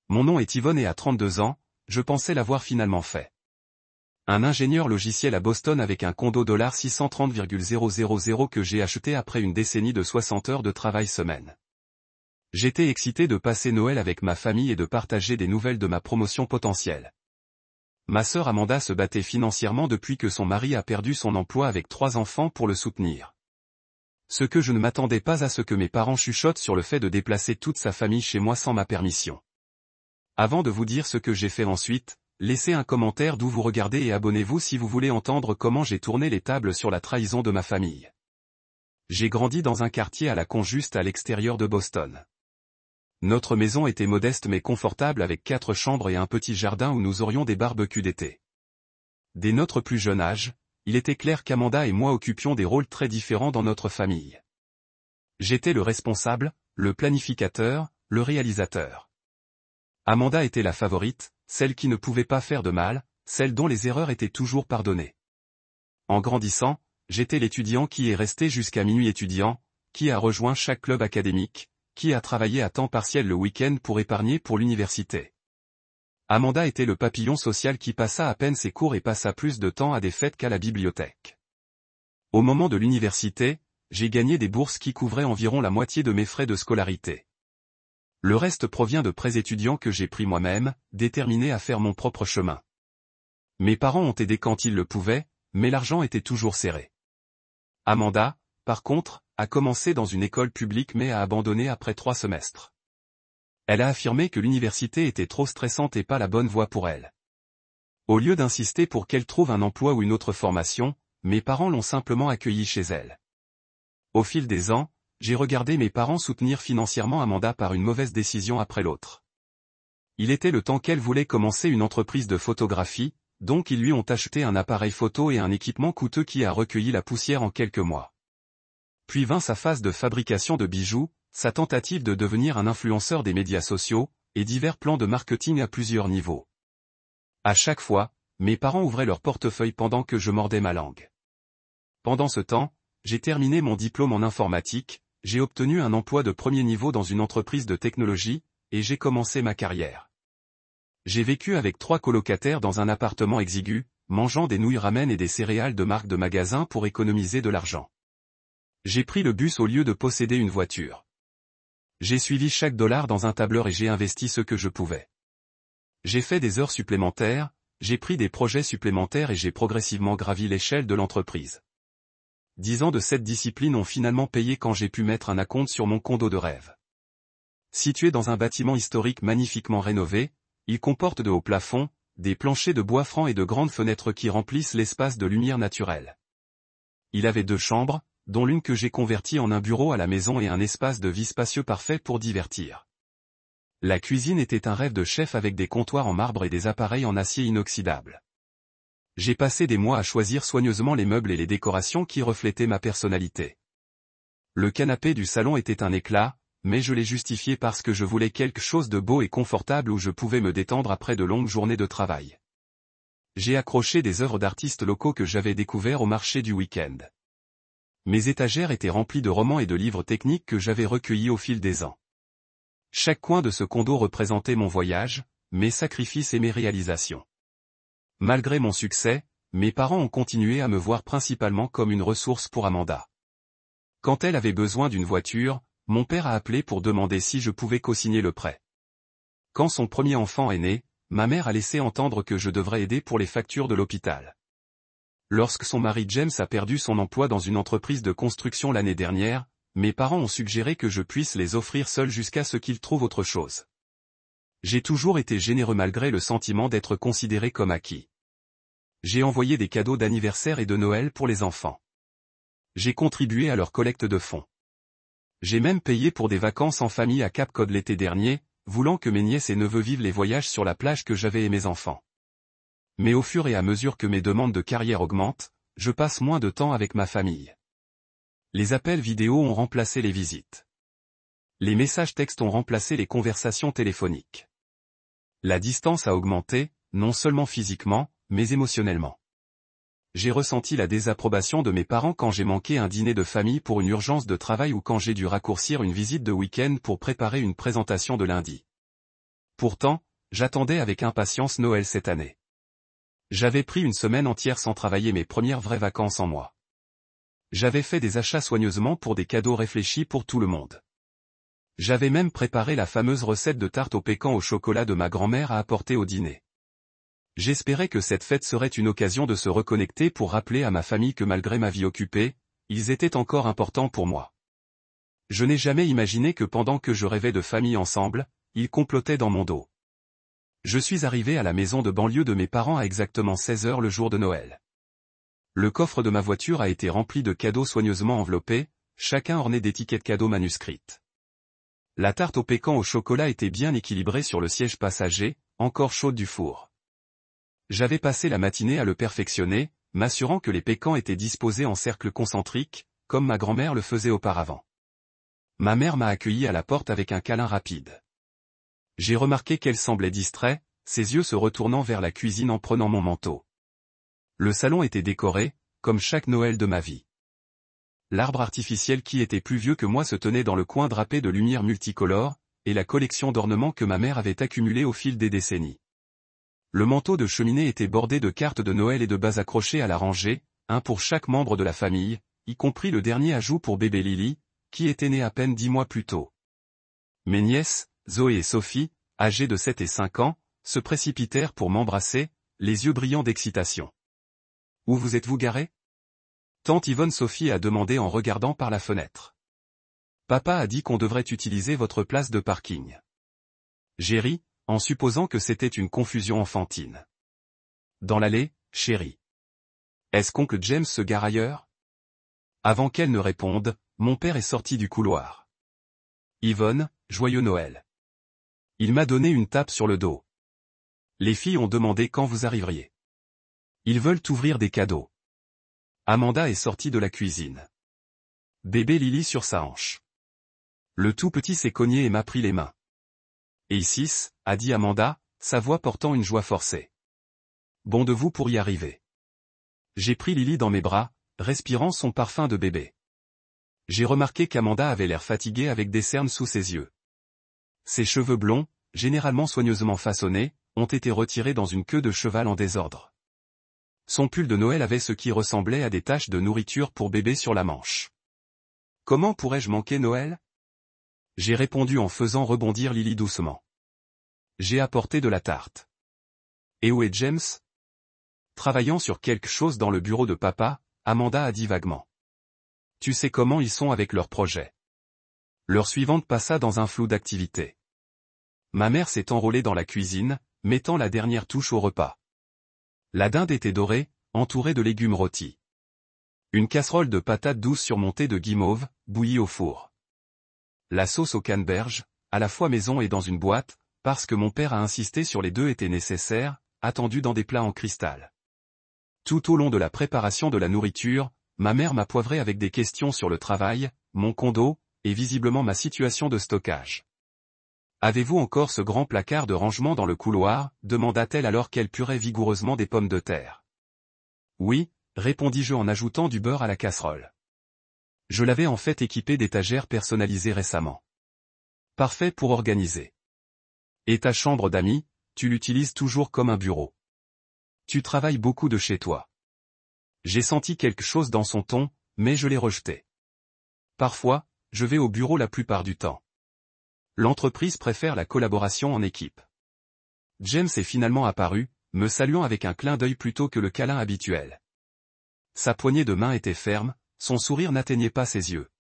Mon nom est Yvonne et à 32 ans, je pensais l'avoir finalement fait. Un ingénieur logiciel à Boston avec un condo $630,000 que j'ai acheté après une décennie de 60 heures de travail semaine. J'étais excité de passer Noël avec ma famille et de partager des nouvelles de ma promotion potentielle. Ma sœur Amanda se battait financièrement depuis que son mari a perdu son emploi avec 3 enfants pour le soutenir. Ce que je ne m'attendais pas à ce que mes parents chuchotent sur le fait de déplacer toute sa famille chez moi sans ma permission. Avant de vous dire ce que j'ai fait ensuite, laissez un commentaire d'où vous regardez et abonnez-vous si vous voulez entendre comment j'ai tourné les tables sur la trahison de ma famille. J'ai grandi dans un quartier à la con juste à l'extérieur de Boston. Notre maison était modeste mais confortable avec 4 chambres et un petit jardin où nous aurions des barbecues d'été. Dès notre plus jeune âge, il était clair qu'Amanda et moi occupions des rôles très différents dans notre famille. J'étais le responsable, le planificateur, le réalisateur. Amanda était la favorite, celle qui ne pouvait pas faire de mal, celle dont les erreurs étaient toujours pardonnées. En grandissant, j'étais l'étudiant qui est resté jusqu'à minuit étudiant, qui a rejoint chaque club académique, qui a travaillé à temps partiel le week-end pour épargner pour l'université. Amanda était le papillon social qui passa à peine ses cours et passa plus de temps à des fêtes qu'à la bibliothèque. Au moment de l'université, j'ai gagné des bourses qui couvraient environ la moitié de mes frais de scolarité. Le reste provient de prêts étudiants que j'ai pris moi-même, déterminé à faire mon propre chemin. Mes parents ont aidé quand ils le pouvaient, mais l'argent était toujours serré. Amanda, par contre, a commencé dans une école publique mais a abandonné après 3 semestres. Elle a affirmé que l'université était trop stressante et pas la bonne voie pour elle. Au lieu d'insister pour qu'elle trouve un emploi ou une autre formation, mes parents l'ont simplement accueillie chez elle. Au fil des ans, j'ai regardé mes parents soutenir financièrement Amanda par une mauvaise décision après l'autre. Il était le temps qu'elle voulait commencer une entreprise de photographie, donc ils lui ont acheté un appareil photo et un équipement coûteux qui a recueilli la poussière en quelques mois. Puis vint sa phase de fabrication de bijoux, sa tentative de devenir un influenceur des médias sociaux, et divers plans de marketing à plusieurs niveaux. À chaque fois, mes parents ouvraient leur portefeuille pendant que je mordais ma langue. Pendant ce temps, j'ai terminé mon diplôme en informatique, j'ai obtenu un emploi de premier niveau dans une entreprise de technologie, et j'ai commencé ma carrière. J'ai vécu avec 3 colocataires dans un appartement exigu, mangeant des nouilles ramen et des céréales de marque de magasin pour économiser de l'argent. J'ai pris le bus au lieu de posséder une voiture. J'ai suivi chaque dollar dans un tableur et j'ai investi ce que je pouvais. J'ai fait des heures supplémentaires, j'ai pris des projets supplémentaires et j'ai progressivement gravi l'échelle de l'entreprise. 10 ans de cette discipline ont finalement payé quand j'ai pu mettre un acompte sur mon condo de rêve. Situé dans un bâtiment historique magnifiquement rénové, il comporte de hauts plafonds, des planchers de bois franc et de grandes fenêtres qui remplissent l'espace de lumière naturelle. Il avait 2 chambres, dont l'une que j'ai convertie en un bureau à la maison et un espace de vie spacieux parfait pour divertir. La cuisine était un rêve de chef avec des comptoirs en marbre et des appareils en acier inoxydable. J'ai passé des mois à choisir soigneusement les meubles et les décorations qui reflétaient ma personnalité. Le canapé du salon était un éclat, mais je l'ai justifié parce que je voulais quelque chose de beau et confortable où je pouvais me détendre après de longues journées de travail. J'ai accroché des œuvres d'artistes locaux que j'avais découverts au marché du week-end. Mes étagères étaient remplies de romans et de livres techniques que j'avais recueillis au fil des ans. Chaque coin de ce condo représentait mon voyage, mes sacrifices et mes réalisations. Malgré mon succès, mes parents ont continué à me voir principalement comme une ressource pour Amanda. Quand elle avait besoin d'une voiture, mon père a appelé pour demander si je pouvais co-signer le prêt. Quand son premier enfant est né, ma mère a laissé entendre que je devrais aider pour les factures de l'hôpital. Lorsque son mari James a perdu son emploi dans une entreprise de construction l'année dernière, mes parents ont suggéré que je puisse les offrir seuls jusqu'à ce qu'ils trouvent autre chose. J'ai toujours été généreux malgré le sentiment d'être considéré comme acquis. J'ai envoyé des cadeaux d'anniversaire et de Noël pour les enfants. J'ai contribué à leur collecte de fonds. J'ai même payé pour des vacances en famille à Cap Cod l'été dernier, voulant que mes nièces et neveux vivent les voyages sur la plage que j'avais et mes enfants. Mais au fur et à mesure que mes demandes de carrière augmentent, je passe moins de temps avec ma famille. Les appels vidéo ont remplacé les visites. Les messages textes ont remplacé les conversations téléphoniques. La distance a augmenté, non seulement physiquement, mais émotionnellement. J'ai ressenti la désapprobation de mes parents quand j'ai manqué un dîner de famille pour une urgence de travail ou quand j'ai dû raccourcir une visite de week-end pour préparer une présentation de lundi. Pourtant, j'attendais avec impatience Noël cette année. J'avais pris une semaine entière sans travailler mes premières vraies vacances en moi. J'avais fait des achats soigneusement pour des cadeaux réfléchis pour tout le monde. J'avais même préparé la fameuse recette de tarte au pécan au chocolat de ma grand-mère à apporter au dîner. J'espérais que cette fête serait une occasion de se reconnecter pour rappeler à ma famille que malgré ma vie occupée, ils étaient encore importants pour moi. Je n'ai jamais imaginé que pendant que je rêvais de famille ensemble, ils complotaient dans mon dos. Je suis arrivé à la maison de banlieue de mes parents à exactement 16 heures le jour de Noël. Le coffre de ma voiture a été rempli de cadeaux soigneusement enveloppés, chacun orné d'étiquettes cadeaux manuscrites. La tarte au pécan au chocolat était bien équilibrée sur le siège passager, encore chaude du four. J'avais passé la matinée à le perfectionner, m'assurant que les pécans étaient disposés en cercle concentrique, comme ma grand-mère le faisait auparavant. Ma mère m'a accueilli à la porte avec un câlin rapide. J'ai remarqué qu'elle semblait distraite, ses yeux se retournant vers la cuisine en prenant mon manteau. Le salon était décoré, comme chaque Noël de ma vie. L'arbre artificiel qui était plus vieux que moi se tenait dans le coin drapé de lumière multicolore, et la collection d'ornements que ma mère avait accumulée au fil des décennies. Le manteau de cheminée était bordé de cartes de Noël et de bas accrochés à la rangée, un pour chaque membre de la famille, y compris le dernier ajout pour bébé Lily, qui était née à peine 10 mois plus tôt. Mes nièces, Zoé et Sophie, âgées de 7 et 5 ans, se précipitèrent pour m'embrasser, les yeux brillants d'excitation. « Où vous êtes-vous garé ?» Tante Yvonne Sophie a demandé en regardant par la fenêtre. « Papa a dit qu'on devrait utiliser votre place de parking. » J'ai ri, en supposant que c'était une confusion enfantine. « Dans l'allée, chérie. »« Est-ce qu'oncle James se gare ailleurs ?» Avant qu'elle ne réponde, mon père est sorti du couloir. « Yvonne, joyeux Noël. » Il m'a donné une tape sur le dos. « Les filles ont demandé quand vous arriveriez. Ils veulent ouvrir des cadeaux. » Amanda est sortie de la cuisine. Bébé Lily sur sa hanche. Le tout petit s'est cogné et m'a pris les mains. « Et Isis, » a dit Amanda, sa voix portant une joie forcée. « Bon de vous pour y arriver. » J'ai pris Lily dans mes bras, respirant son parfum de bébé. J'ai remarqué qu'Amanda avait l'air fatiguée avec des cernes sous ses yeux. Ses cheveux blonds, généralement soigneusement façonnés, ont été retirés dans une queue de cheval en désordre. Son pull de Noël avait ce qui ressemblait à des taches de nourriture pour bébé sur la manche. « Comment pourrais-je manquer Noël ?» J'ai répondu en faisant rebondir Lily doucement. J'ai apporté de la tarte. « Et où est James ?» Travaillant sur quelque chose dans le bureau de papa, Amanda a dit vaguement. « Tu sais comment ils sont avec leurs projets. » L'heure suivante passa dans un flou d'activité. Ma mère s'est enrôlée dans la cuisine, mettant la dernière touche au repas. La dinde était dorée, entourée de légumes rôtis. Une casserole de patates douces surmontée de guimauve, bouillie au four. La sauce au canneberge, à la fois maison et dans une boîte, parce que mon père a insisté sur les deux était nécessaire, attendue dans des plats en cristal. Tout au long de la préparation de la nourriture, ma mère m'a poivré avec des questions sur le travail, mon condo, et visiblement ma situation de stockage. « Avez-vous encore ce grand placard de rangement dans le couloir ?» demanda-t-elle alors qu'elle purait vigoureusement des pommes de terre. « Oui », répondis-je en ajoutant du beurre à la casserole. Je l'avais en fait équipé d'étagères personnalisées récemment. Parfait pour organiser. Et ta chambre d'amis, tu l'utilises toujours comme un bureau. Tu travailles beaucoup de chez toi. J'ai senti quelque chose dans son ton, mais je l'ai rejeté. Parfois, je vais au bureau la plupart du temps. L'entreprise préfère la collaboration en équipe. James est finalement apparu, me saluant avec un clin d'œil plutôt que le câlin habituel. Sa poignée de main était ferme, son sourire n'atteignait pas ses yeux.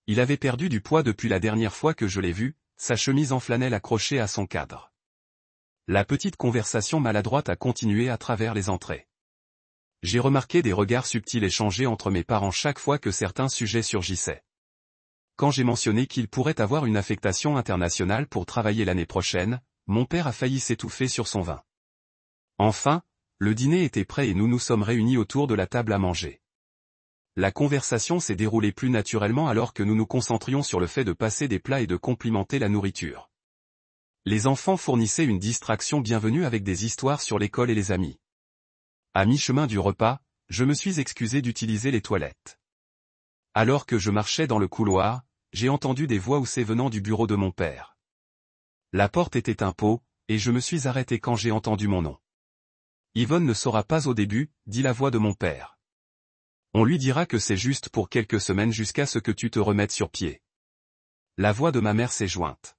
Il avait perdu du poids depuis la dernière fois que je l'ai vu, sa chemise en flanelle accrochée à son cadre. La petite conversation maladroite a continué à travers les entrées. J'ai remarqué des regards subtils échangés entre mes parents chaque fois que certains sujets surgissaient. Quand j'ai mentionné qu'il pourrait avoir une affectation internationale pour travailler l'année prochaine, mon père a failli s'étouffer sur son vin. Enfin, le dîner était prêt et nous nous sommes réunis autour de la table à manger. La conversation s'est déroulée plus naturellement alors que nous nous concentrions sur le fait de passer des plats et de complimenter la nourriture. Les enfants fournissaient une distraction bienvenue avec des histoires sur l'école et les amis. À mi-chemin du repas, je me suis excusé d'utiliser les toilettes. Alors que je marchais dans le couloir, j'ai entendu des voix venant du bureau de mon père. La porte était un pot, et je me suis arrêté quand j'ai entendu mon nom. Yvonne ne saura pas au début, dit la voix de mon père. On lui dira que c'est juste pour quelques semaines jusqu'à ce que tu te remettes sur pied. La voix de ma mère s'est jointe.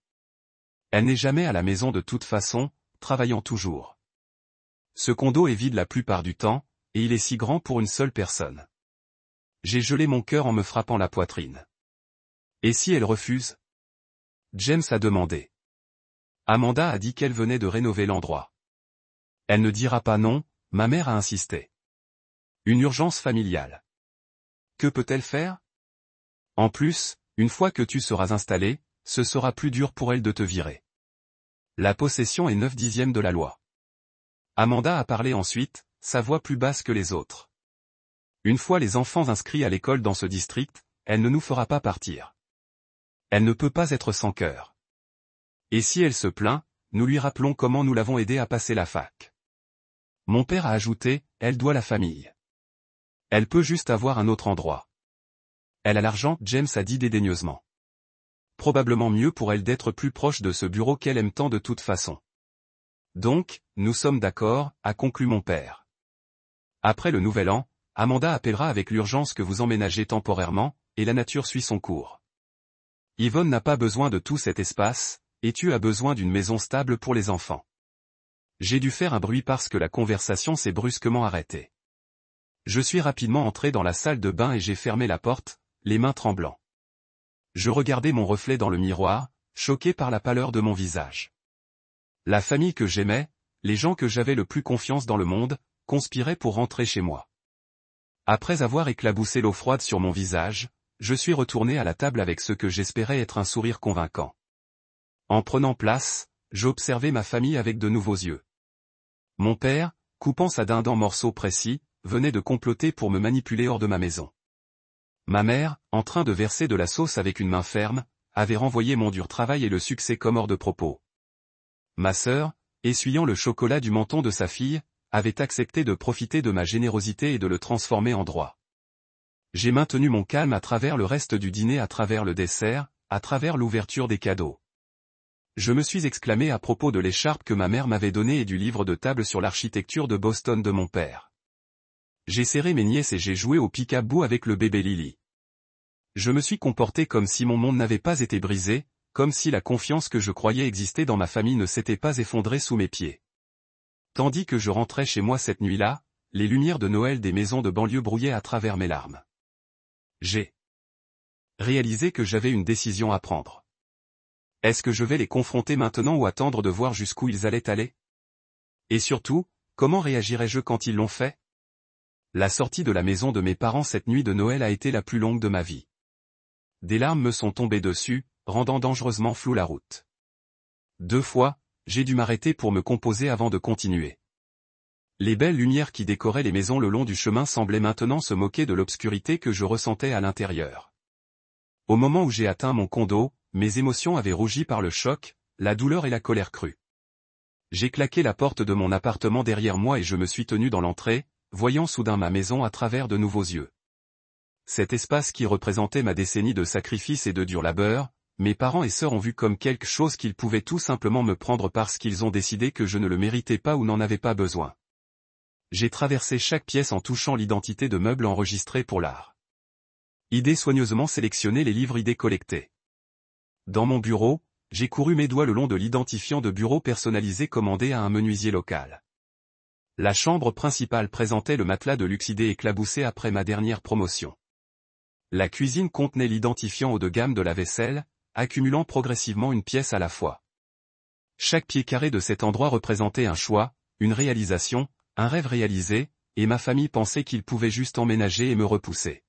Elle n'est jamais à la maison de toute façon, travaillant toujours. Ce condo est vide la plupart du temps, et il est si grand pour une seule personne. J'ai gelé mon cœur en me frappant la poitrine. Et si elle refuse? James a demandé. Amanda a dit qu'elle venait de rénover l'endroit. Elle ne dira pas non, ma mère a insisté. Une urgence familiale. Que peut-elle faire? En plus, une fois que tu seras installé, ce sera plus dur pour elle de te virer. La possession est 9/10 de la loi. Amanda a parlé ensuite, sa voix plus basse que les autres. Une fois les enfants inscrits à l'école dans ce district, elle ne nous fera pas partir. Elle ne peut pas être sans cœur. Et si elle se plaint, nous lui rappelons comment nous l'avons aidée à passer la fac. Mon père a ajouté, elle doit la famille. Elle peut juste avoir un autre endroit. Elle a l'argent, James a dit dédaigneusement. Probablement mieux pour elle d'être plus proche de ce bureau qu'elle aime tant de toute façon. Donc, nous sommes d'accord, a conclu mon père. Après le nouvel an, Amanda appellera avec l'urgence que vous emménagez temporairement, et la nature suit son cours. Yvonne n'a pas besoin de tout cet espace, et tu as besoin d'une maison stable pour les enfants. J'ai dû faire un bruit parce que la conversation s'est brusquement arrêtée. Je suis rapidement entré dans la salle de bain et j'ai fermé la porte, les mains tremblant. Je regardais mon reflet dans le miroir, choqué par la pâleur de mon visage. La famille que j'aimais, les gens que j'avais le plus confiance dans le monde, conspiraient pour rentrer chez moi. Après avoir éclaboussé l'eau froide sur mon visage, je suis retourné à la table avec ce que j'espérais être un sourire convaincant. En prenant place, j'observais ma famille avec de nouveaux yeux. Mon père, coupant sa dinde en morceaux précis, venait de comploter pour me manipuler hors de ma maison. Ma mère, en train de verser de la sauce avec une main ferme, avait renvoyé mon dur travail et le succès comme hors de propos. Ma sœur, essuyant le chocolat du menton de sa fille, avait accepté de profiter de ma générosité et de le transformer en droit. J'ai maintenu mon calme à travers le reste du dîner, à travers le dessert, à travers l'ouverture des cadeaux. Je me suis exclamé à propos de l'écharpe que ma mère m'avait donnée et du livre de table sur l'architecture de Boston de mon père. J'ai serré mes nièces et j'ai joué au pick-à-boo avec le bébé Lily. Je me suis comporté comme si mon monde n'avait pas été brisé, comme si la confiance que je croyais exister dans ma famille ne s'était pas effondrée sous mes pieds. Tandis que je rentrais chez moi cette nuit-là, les lumières de Noël des maisons de banlieue brouillaient à travers mes larmes. J'ai réalisé que j'avais une décision à prendre. Est-ce que je vais les confronter maintenant ou attendre de voir jusqu'où ils allaient aller? Et surtout, comment réagirais-je quand ils l'ont fait? La sortie de la maison de mes parents cette nuit de Noël a été la plus longue de ma vie. Des larmes me sont tombées dessus, rendant dangereusement floue la route. 2 fois, j'ai dû m'arrêter pour me composer avant de continuer. Les belles lumières qui décoraient les maisons le long du chemin semblaient maintenant se moquer de l'obscurité que je ressentais à l'intérieur. Au moment où j'ai atteint mon condo, mes émotions avaient rougi par le choc, la douleur et la colère crue. J'ai claqué la porte de mon appartement derrière moi et je me suis tenu dans l'entrée, voyant soudain ma maison à travers de nouveaux yeux. Cet espace qui représentait ma décennie de sacrifices et de dur labeur, mes parents et sœurs ont vu comme quelque chose qu'ils pouvaient tout simplement me prendre parce qu'ils ont décidé que je ne le méritais pas ou n'en avais pas besoin. J'ai traversé chaque pièce en touchant l'identité de meubles enregistrés pour l'art. Idées soigneusement sélectionnées, les livres idées collectés. Dans mon bureau, j'ai couru mes doigts le long de l'identifiant de bureau personnalisé commandé à un menuisier local. La chambre principale présentait le matelas de luxe idée éclaboussé après ma dernière promotion. La cuisine contenait l'identifiant haut de gamme de la vaisselle, accumulant progressivement une pièce à la fois. Chaque pied carré de cet endroit représentait un choix, une réalisation, un rêve réalisé, et ma famille pensait qu'il pouvait juste emménager et me repousser.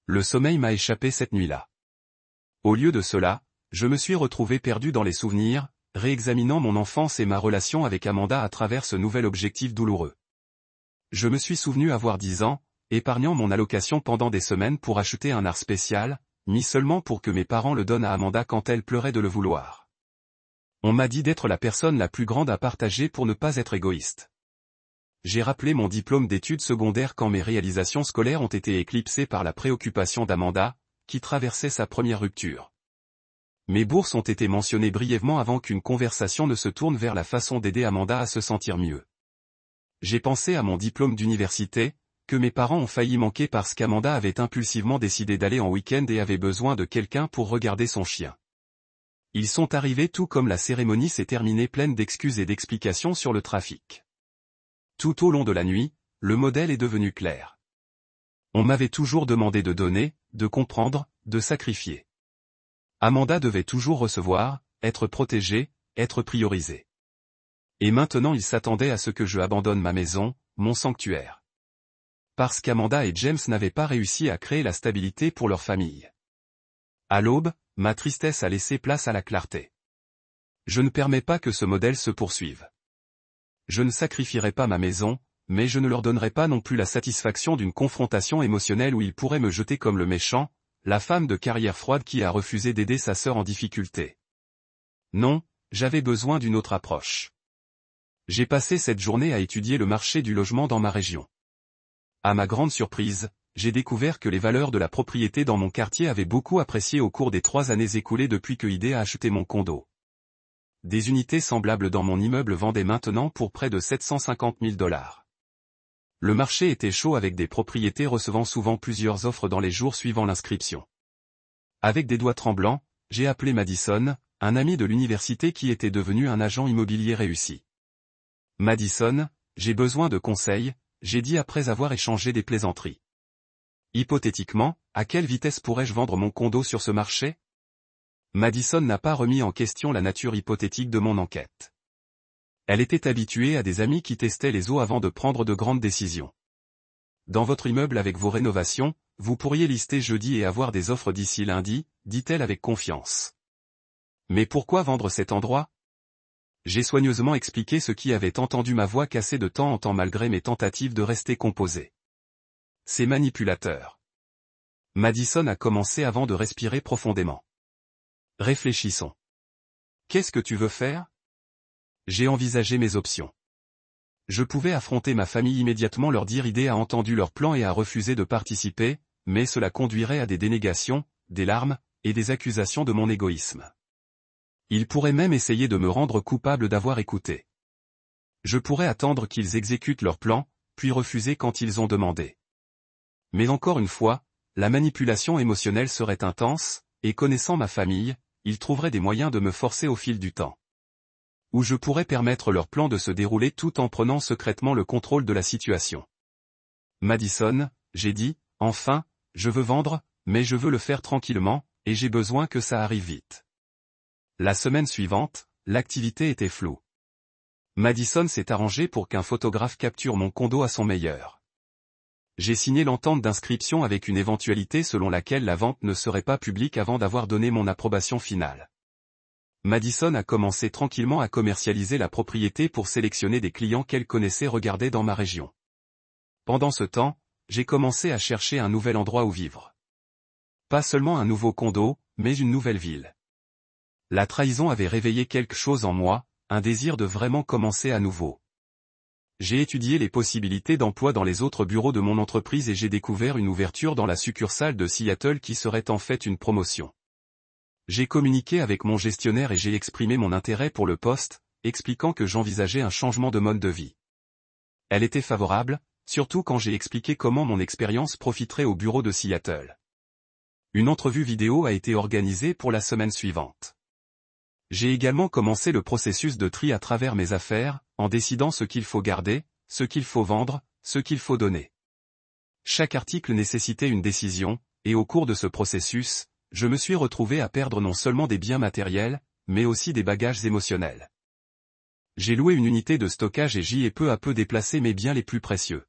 Le sommeil m'a échappé cette nuit-là. Au lieu de cela, je me suis retrouvé perdu dans les souvenirs, réexaminant mon enfance et ma relation avec Amanda à travers ce nouvel objectif douloureux. Je me suis souvenu avoir 10 ans, épargnant mon allocation pendant des semaines pour acheter un art spécial, mis seulement pour que mes parents le donnent à Amanda quand elle pleurait de le vouloir. On m'a dit d'être la personne la plus grande à partager pour ne pas être égoïste. J'ai rappelé mon diplôme d'études secondaires quand mes réalisations scolaires ont été éclipsées par la préoccupation d'Amanda, qui traversait sa première rupture. Mes bourses ont été mentionnées brièvement avant qu'une conversation ne se tourne vers la façon d'aider Amanda à se sentir mieux. J'ai pensé à mon diplôme d'université, que mes parents ont failli manquer parce qu'Amanda avait impulsivement décidé d'aller en week-end et avait besoin de quelqu'un pour regarder son chien. Ils sont arrivés tout comme la cérémonie s'est terminée pleine d'excuses et d'explications sur le trafic. Tout au long de la nuit, le modèle est devenu clair. On m'avait toujours demandé de donner, de comprendre, de sacrifier. Amanda devait toujours recevoir, être protégée, être priorisée. Et maintenant il s'attendait à ce que je abandonne ma maison, mon sanctuaire. Parce qu'Amanda et James n'avaient pas réussi à créer la stabilité pour leur famille. À l'aube, ma tristesse a laissé place à la clarté. Je ne permets pas que ce modèle se poursuive. Je ne sacrifierai pas ma maison, mais je ne leur donnerai pas non plus la satisfaction d'une confrontation émotionnelle où ils pourraient me jeter comme le méchant, la femme de carrière froide qui a refusé d'aider sa sœur en difficulté. Non, j'avais besoin d'une autre approche. J'ai passé cette journée à étudier le marché du logement dans ma région. À ma grande surprise, j'ai découvert que les valeurs de la propriété dans mon quartier avaient beaucoup apprécié au cours des 3 années écoulées depuis que ID a acheté mon condo. Des unités semblables dans mon immeuble vendaient maintenant pour près de 750 000 $. Le marché était chaud avec des propriétés recevant souvent plusieurs offres dans les jours suivant l'inscription. Avec des doigts tremblants, j'ai appelé Madison, un ami de l'université qui était devenu un agent immobilier réussi. Madison, j'ai besoin de conseils, j'ai dit après avoir échangé des plaisanteries. Hypothétiquement, à quelle vitesse pourrais-je vendre mon condo sur ce marché? Madison n'a pas remis en question la nature hypothétique de mon enquête. Elle était habituée à des amis qui testaient les eaux avant de prendre de grandes décisions. Dans votre immeuble avec vos rénovations, vous pourriez lister jeudi et avoir des offres d'ici lundi, dit-elle avec confiance. Mais pourquoi vendre cet endroit? J'ai soigneusement expliqué ce qui avait entendu ma voix casser de temps en temps malgré mes tentatives de rester composé. C'est manipulateur. Madison a commencé avant de respirer profondément. Réfléchissons. Qu'est-ce que tu veux faire? J'ai envisagé mes options. Je pouvais affronter ma famille immédiatement, leur dire ID a entendu leur plan et a refusé de participer, mais cela conduirait à des dénégations, des larmes, et des accusations de mon égoïsme. Ils pourraient même essayer de me rendre coupable d'avoir écouté. Je pourrais attendre qu'ils exécutent leur plan, puis refuser quand ils ont demandé. Mais encore une fois, la manipulation émotionnelle serait intense, et connaissant ma famille, ils trouveraient des moyens de me forcer au fil du temps. Ou je pourrais permettre leur plan de se dérouler tout en prenant secrètement le contrôle de la situation. Madison, j'ai dit, enfin, je veux vendre, mais je veux le faire tranquillement, et j'ai besoin que ça arrive vite. La semaine suivante, l'activité était floue. Madison s'est arrangé pour qu'un photographe capture mon condo à son meilleur. J'ai signé l'entente d'inscription avec une éventualité selon laquelle la vente ne serait pas publique avant d'avoir donné mon approbation finale. Madison a commencé tranquillement à commercialiser la propriété pour sélectionner des clients qu'elle connaissait regarder dans ma région. Pendant ce temps, j'ai commencé à chercher un nouvel endroit où vivre. Pas seulement un nouveau condo, mais une nouvelle ville. La trahison avait réveillé quelque chose en moi, un désir de vraiment commencer à nouveau. J'ai étudié les possibilités d'emploi dans les autres bureaux de mon entreprise et j'ai découvert une ouverture dans la succursale de Seattle qui serait en fait une promotion. J'ai communiqué avec mon gestionnaire et j'ai exprimé mon intérêt pour le poste, expliquant que j'envisageais un changement de mode de vie. Elle était favorable, surtout quand j'ai expliqué comment mon expérience profiterait au bureau de Seattle. Une entrevue vidéo a été organisée pour la semaine suivante. J'ai également commencé le processus de tri à travers mes affaires, en décidant ce qu'il faut garder, ce qu'il faut vendre, ce qu'il faut donner. Chaque article nécessitait une décision, et au cours de ce processus, je me suis retrouvé à perdre non seulement des biens matériels, mais aussi des bagages émotionnels. J'ai loué une unité de stockage et j'y ai peu à peu déplacé mes biens les plus précieux.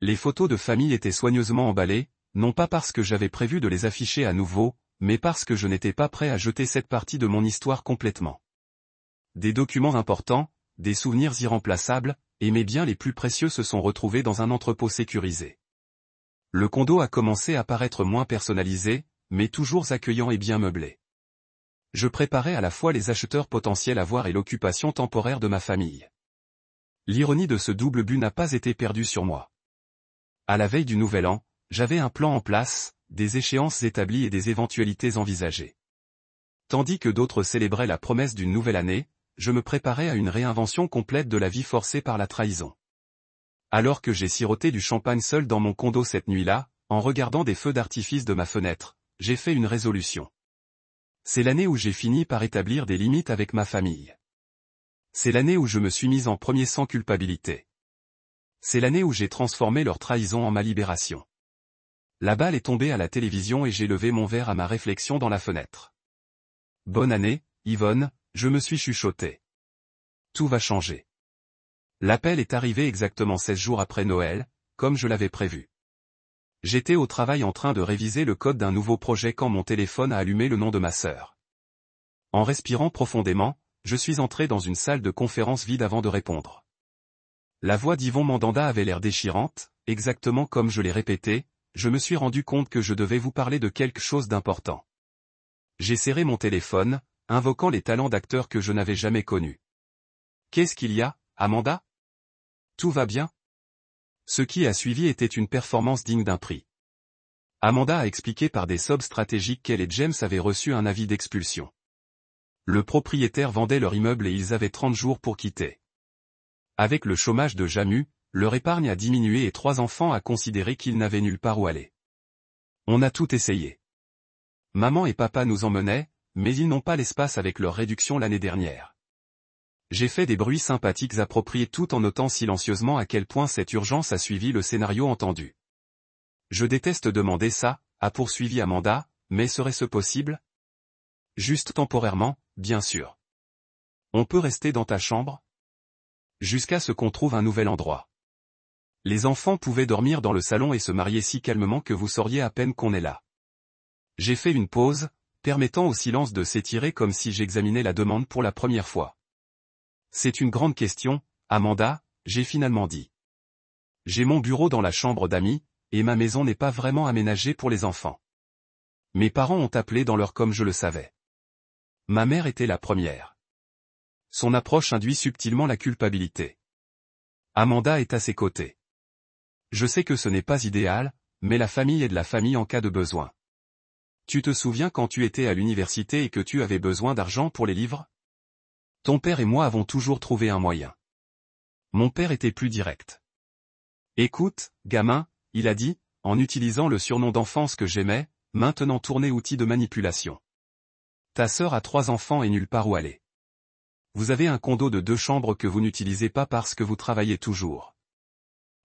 Les photos de famille étaient soigneusement emballées, non pas parce que j'avais prévu de les afficher à nouveau, mais parce que je n'étais pas prêt à jeter cette partie de mon histoire complètement. Des documents importants, des souvenirs irremplaçables, et mes biens les plus précieux se sont retrouvés dans un entrepôt sécurisé. Le condo a commencé à paraître moins personnalisé, mais toujours accueillant et bien meublé. Je préparais à la fois les acheteurs potentiels à voir et l'occupation temporaire de ma famille. L'ironie de ce double but n'a pas été perdue sur moi. À la veille du Nouvel An, j'avais un plan en place, des échéances établies et des éventualités envisagées. Tandis que d'autres célébraient la promesse d'une nouvelle année, je me préparais à une réinvention complète de la vie forcée par la trahison. Alors que j'ai siroté du champagne seul dans mon condo cette nuit-là, en regardant des feux d'artifice de ma fenêtre, j'ai fait une résolution. C'est l'année où j'ai fini par établir des limites avec ma famille. C'est l'année où je me suis mise en premier sans culpabilité. C'est l'année où j'ai transformé leur trahison en ma libération. La balle est tombée à la télévision et j'ai levé mon verre à ma réflexion dans la fenêtre. Bonne année, Yvonne, je me suis chuchoté. Tout va changer. L'appel est arrivé exactement 16 jours après Noël, comme je l'avais prévu. J'étais au travail en train de réviser le code d'un nouveau projet quand mon téléphone a allumé le nom de ma sœur. En respirant profondément, je suis entré dans une salle de conférence vide avant de répondre. La voix d'Yvon Mandanda avait l'air déchirante, exactement comme je l'ai répété, je me suis rendu compte que je devais vous parler de quelque chose d'important. J'ai serré mon téléphone, invoquant les talents d'acteur que je n'avais jamais connus. Qu'est-ce qu'il y a, Amanda? Tout va bien? Ce qui a suivi était une performance digne d'un prix. Amanda a expliqué par des sobs stratégiques qu'elle et James avaient reçu un avis d'expulsion. Le propriétaire vendait leur immeuble et ils avaient 30 jours pour quitter. Avec le chômage de Jamu, leur épargne a diminué et 3 enfants a considéré qu'ils n'avaient nulle part où aller. On a tout essayé. Maman et papa nous emmenaient, mais ils n'ont pas l'espace avec leur réduction l'année dernière. J'ai fait des bruits sympathiques appropriés tout en notant silencieusement à quel point cette urgence a suivi le scénario entendu. Je déteste demander ça, a poursuivi Amanda, mais serait-ce possible? Juste temporairement, bien sûr. On peut rester dans ta chambre? Jusqu'à ce qu'on trouve un nouvel endroit. Les enfants pouvaient dormir dans le salon et se marier si calmement que vous sauriez à peine qu'on est là. J'ai fait une pause, permettant au silence de s'étirer comme si j'examinais la demande pour la première fois. C'est une grande question, Amanda, j'ai finalement dit. J'ai mon bureau dans la chambre d'amis, et ma maison n'est pas vraiment aménagée pour les enfants. Mes parents ont appelé dans l'heure comme je le savais. Ma mère était la première. Son approche induit subtilement la culpabilité. Amanda est à ses côtés. Je sais que ce n'est pas idéal, mais la famille est de la famille en cas de besoin. Tu te souviens quand tu étais à l'université et que tu avais besoin d'argent pour les livres? Ton père et moi avons toujours trouvé un moyen. Mon père était plus direct. Écoute, gamin, il a dit, en utilisant le surnom d'enfance que j'aimais, maintenant tourné outil de manipulation. Ta sœur a 3 enfants et nulle part où aller. Vous avez un condo de 2 chambres que vous n'utilisez pas parce que vous travaillez toujours.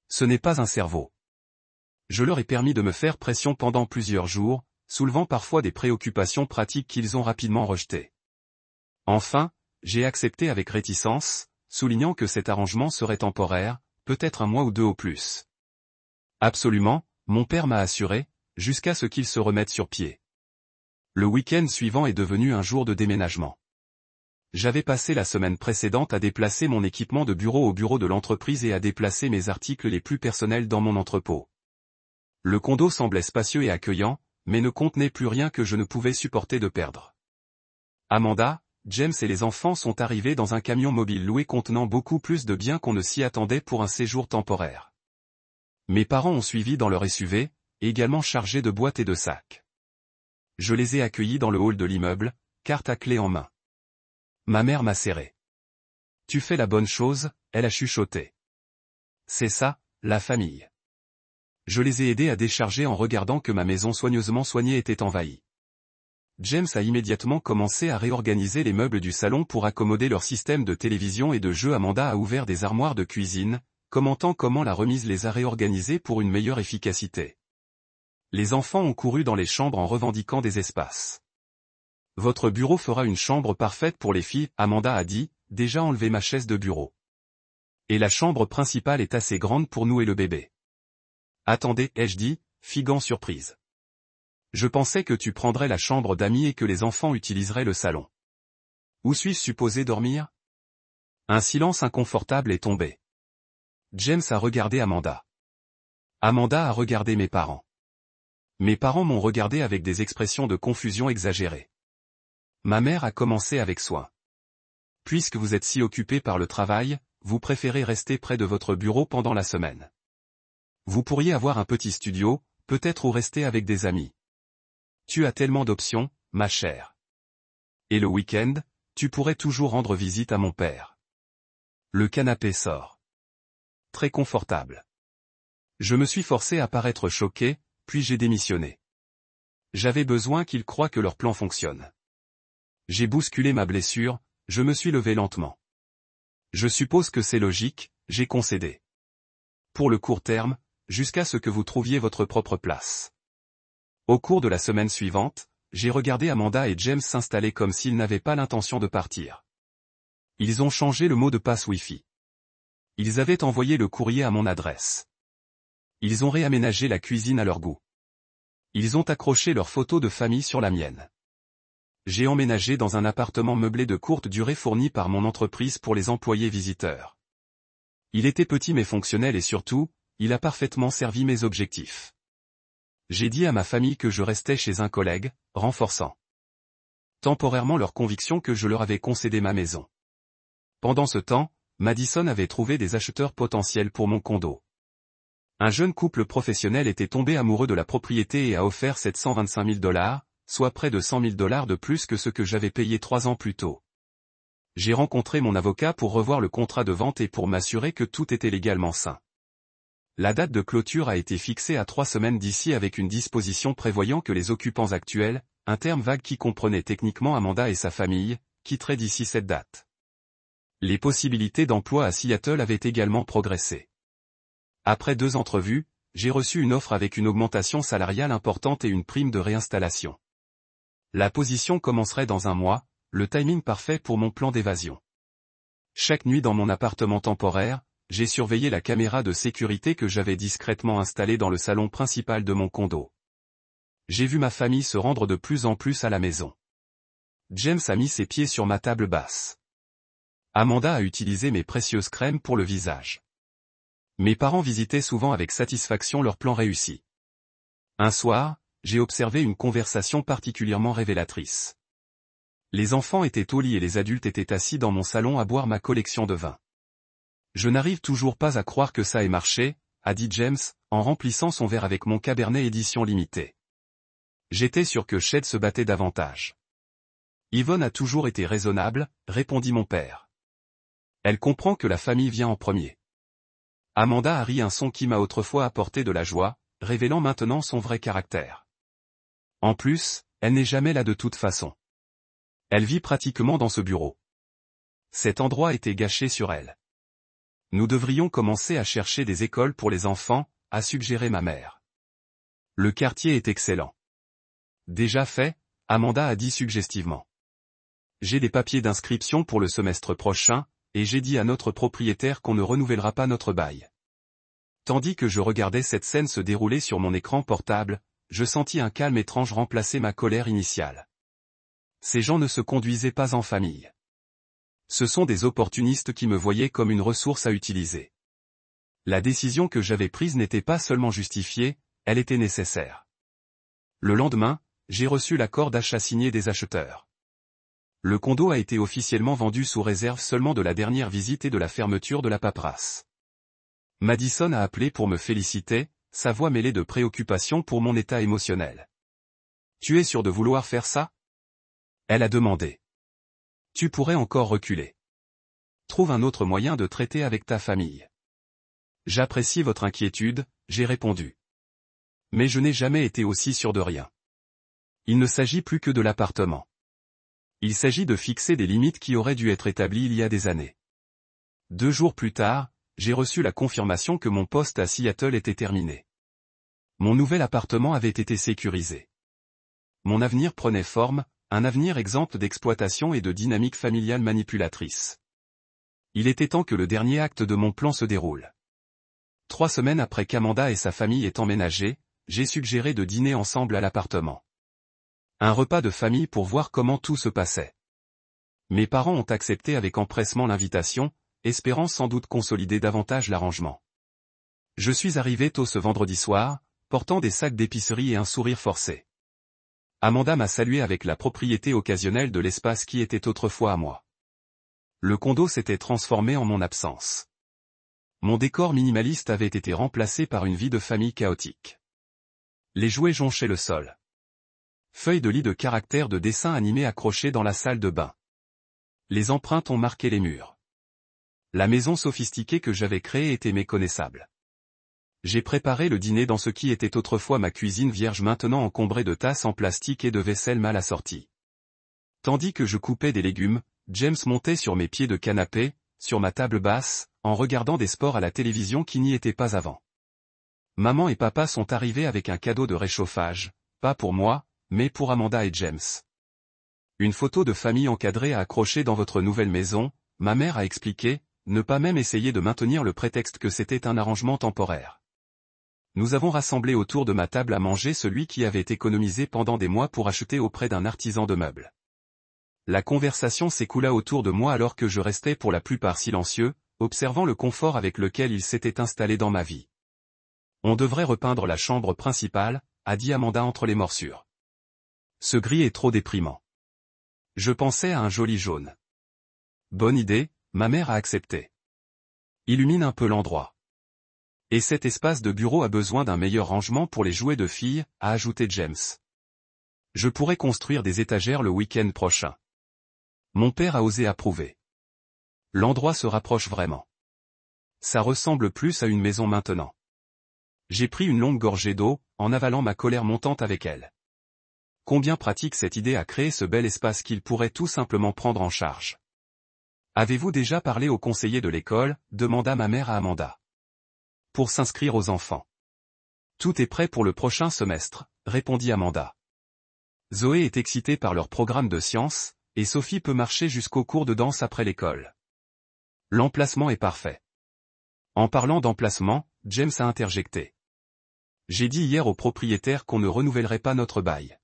Ce n'est pas un cerveau. Je leur ai permis de me faire pression pendant plusieurs jours, soulevant parfois des préoccupations pratiques qu'ils ont rapidement rejetées. Enfin, j'ai accepté avec réticence, soulignant que cet arrangement serait temporaire, peut-être un mois ou 2 au plus. Absolument, mon père m'a assuré, jusqu'à ce qu'il se remette sur pied. Le week-end suivant est devenu un jour de déménagement. J'avais passé la semaine précédente à déplacer mon équipement de bureau au bureau de l'entreprise et à déplacer mes articles les plus personnels dans mon entrepôt. Le condo semblait spacieux et accueillant, mais ne contenait plus rien que je ne pouvais supporter de perdre. Amanda, James et les enfants sont arrivés dans un camion mobile loué contenant beaucoup plus de biens qu'on ne s'y attendait pour un séjour temporaire. Mes parents ont suivi dans leur SUV, également chargé de boîtes et de sacs. Je les ai accueillis dans le hall de l'immeuble, carte à clé en main. Ma mère m'a serré. Tu fais la bonne chose, elle a chuchoté. C'est ça, la famille. Je les ai aidés à décharger en regardant que ma maison soigneusement soignée était envahie. James a immédiatement commencé à réorganiser les meubles du salon pour accommoder leur système de télévision et de jeux. Amanda a ouvert des armoires de cuisine, commentant comment la remise les a réorganisées pour une meilleure efficacité. Les enfants ont couru dans les chambres en revendiquant des espaces. Votre bureau fera une chambre parfaite pour les filles, Amanda a dit, déjà enlevé ma chaise de bureau. Et la chambre principale est assez grande pour nous et le bébé. Attendez, ai-je dit, figant surprise. Je pensais que tu prendrais la chambre d'amis et que les enfants utiliseraient le salon. Où suis-je supposé dormir? Un silence inconfortable est tombé. James a regardé Amanda. Amanda a regardé mes parents. Mes parents m'ont regardé avec des expressions de confusion exagérées. Ma mère a commencé avec soin. Puisque vous êtes si occupé par le travail, vous préférez rester près de votre bureau pendant la semaine. Vous pourriez avoir un petit studio, peut-être ou rester avec des amis. Tu as tellement d'options, ma chère. Et le week-end, tu pourrais toujours rendre visite à mon père. Le canapé sort. Très confortable. Je me suis forcé à paraître choqué, puis j'ai démissionné. J'avais besoin qu'ils croient que leur plan fonctionne. J'ai bousculé ma blessure, je me suis levé lentement. Je suppose que c'est logique, j'ai concédé. Pour le court terme, jusqu'à ce que vous trouviez votre propre place. Au cours de la semaine suivante, j'ai regardé Amanda et James s'installer comme s'ils n'avaient pas l'intention de partir. Ils ont changé le mot de passe Wi-Fi. Ils avaient envoyé le courrier à mon adresse. Ils ont réaménagé la cuisine à leur goût. Ils ont accroché leurs photos de famille sur la mienne. J'ai emménagé dans un appartement meublé de courte durée fourni par mon entreprise pour les employés visiteurs. Il était petit mais fonctionnel et surtout, il a parfaitement servi mes objectifs. J'ai dit à ma famille que je restais chez un collègue, renforçant temporairement leur conviction que je leur avais concédé ma maison. Pendant ce temps, Madison avait trouvé des acheteurs potentiels pour mon condo. Un jeune couple professionnel était tombé amoureux de la propriété et a offert $725 000, soit près de $100 000 de plus que ce que j'avais payé 3 ans plus tôt. J'ai rencontré mon avocat pour revoir le contrat de vente et pour m'assurer que tout était légalement sain. La date de clôture a été fixée à 3 semaines d'ici avec une disposition prévoyant que les occupants actuels, un terme vague qui comprenait techniquement Amanda et sa famille, quitteraient d'ici cette date. Les possibilités d'emploi à Seattle avaient également progressé. Après 2 entrevues, j'ai reçu une offre avec une augmentation salariale importante et une prime de réinstallation. La position commencerait dans 1 mois, le timing parfait pour mon plan d'évasion. Chaque nuit dans mon appartement temporaire, j'ai surveillé la caméra de sécurité que j'avais discrètement installée dans le salon principal de mon condo. J'ai vu ma famille se rendre de plus en plus à la maison. James a mis ses pieds sur ma table basse. Amanda a utilisé mes précieuses crèmes pour le visage. Mes parents visitaient souvent avec satisfaction leur plan réussi. Un soir, j'ai observé une conversation particulièrement révélatrice. Les enfants étaient au lit et les adultes étaient assis dans mon salon à boire ma collection de vins. Je n'arrive toujours pas à croire que ça ait marché, a dit James, en remplissant son verre avec mon Cabernet édition limitée. J'étais sûr que Ched se battait davantage. Yvonne a toujours été raisonnable, répondit mon père. Elle comprend que la famille vient en premier. Amanda a ri un son qui m'a autrefois apporté de la joie, révélant maintenant son vrai caractère. En plus, elle n'est jamais là de toute façon. Elle vit pratiquement dans ce bureau. Cet endroit était gâché sur elle. Nous devrions commencer à chercher des écoles pour les enfants, a suggéré ma mère. Le quartier est excellent. Déjà fait, Amanda a dit suggestivement. J'ai des papiers d'inscription pour le semestre prochain, et j'ai dit à notre propriétaire qu'on ne renouvellera pas notre bail. Tandis que je regardais cette scène se dérouler sur mon écran portable, je sentis un calme étrange remplacer ma colère initiale. Ces gens ne se conduisaient pas en famille. Ce sont des opportunistes qui me voyaient comme une ressource à utiliser. La décision que j'avais prise n'était pas seulement justifiée, elle était nécessaire. Le lendemain, j'ai reçu l'accord d'achat signé des acheteurs. Le condo a été officiellement vendu sous réserve seulement de la dernière visite et de la fermeture de la paperasse. Madison a appelé pour me féliciter, sa voix mêlée de préoccupation pour mon état émotionnel. « Tu es sûr de vouloir faire ça ?» Elle a demandé. « Tu pourrais encore reculer. Trouve un autre moyen de traiter avec ta famille. » « J'apprécie votre inquiétude, » j'ai répondu. Mais je n'ai jamais été aussi sûr de rien. Il ne s'agit plus que de l'appartement. Il s'agit de fixer des limites qui auraient dû être établies il y a des années. 2 jours plus tard, j'ai reçu la confirmation que mon poste à Seattle était terminé. Mon nouvel appartement avait été sécurisé. Mon avenir prenait forme, un avenir exempt d'exploitation et de dynamique familiale manipulatrice. Il était temps que le dernier acte de mon plan se déroule. 3 semaines après qu'Amanda et sa famille aient emménagé, j'ai suggéré de dîner ensemble à l'appartement. Un repas de famille pour voir comment tout se passait. Mes parents ont accepté avec empressement l'invitation, espérant sans doute consolider davantage l'arrangement. Je suis arrivé tôt ce vendredi soir, portant des sacs d'épicerie et un sourire forcé. Amanda m'a salué avec la propriété occasionnelle de l'espace qui était autrefois à moi. Le condo s'était transformé en mon absence. Mon décor minimaliste avait été remplacé par une vie de famille chaotique. Les jouets jonchaient le sol. Feuille de lit de caractère de dessin animé accrochée dans la salle de bain. Les empreintes ont marqué les murs. La maison sophistiquée que j'avais créée était méconnaissable. J'ai préparé le dîner dans ce qui était autrefois ma cuisine vierge maintenant encombrée de tasses en plastique et de vaisselle mal assortie. Tandis que je coupais des légumes, James montait sur mes pieds de canapé, sur ma table basse, en regardant des sports à la télévision qui n'y étaient pas avant. Maman et papa sont arrivés avec un cadeau de réchauffage, pas pour moi, mais pour Amanda et James. Une photo de famille encadrée à accrocher dans votre nouvelle maison, ma mère a expliqué, ne pas même essayer de maintenir le prétexte que c'était un arrangement temporaire. Nous avons rassemblé autour de ma table à manger celui qui avait économisé pendant des mois pour acheter auprès d'un artisan de meubles. La conversation s'écoula autour de moi alors que je restais pour la plupart silencieux, observant le confort avec lequel il s'était installé dans ma vie. On devrait repeindre la chambre principale, a dit Amanda entre les morsures. Ce gris est trop déprimant. Je pensais à un joli jaune. Bonne idée, ma mère a accepté. Illumine un peu l'endroit. Et cet espace de bureau a besoin d'un meilleur rangement pour les jouets de filles, a ajouté James. Je pourrais construire des étagères le week-end prochain. Mon père a osé approuver. L'endroit se rapproche vraiment. Ça ressemble plus à une maison maintenant. J'ai pris une longue gorgée d'eau, en avalant ma colère montante avec elle. Combien pratique cette idée à créer ce bel espace qu'il pourrait tout simplement prendre en charge. Avez-vous déjà parlé au conseiller de l'école, demanda ma mère à Amanda. Pour s'inscrire aux enfants. Tout est prêt pour le prochain semestre, répondit Amanda. Zoé est excitée par leur programme de sciences, et Sophie peut marcher jusqu'au cours de danse après l'école. L'emplacement est parfait. En parlant d'emplacement, James a interjecté. J'ai dit hier au propriétaire qu'on ne renouvellerait pas notre bail.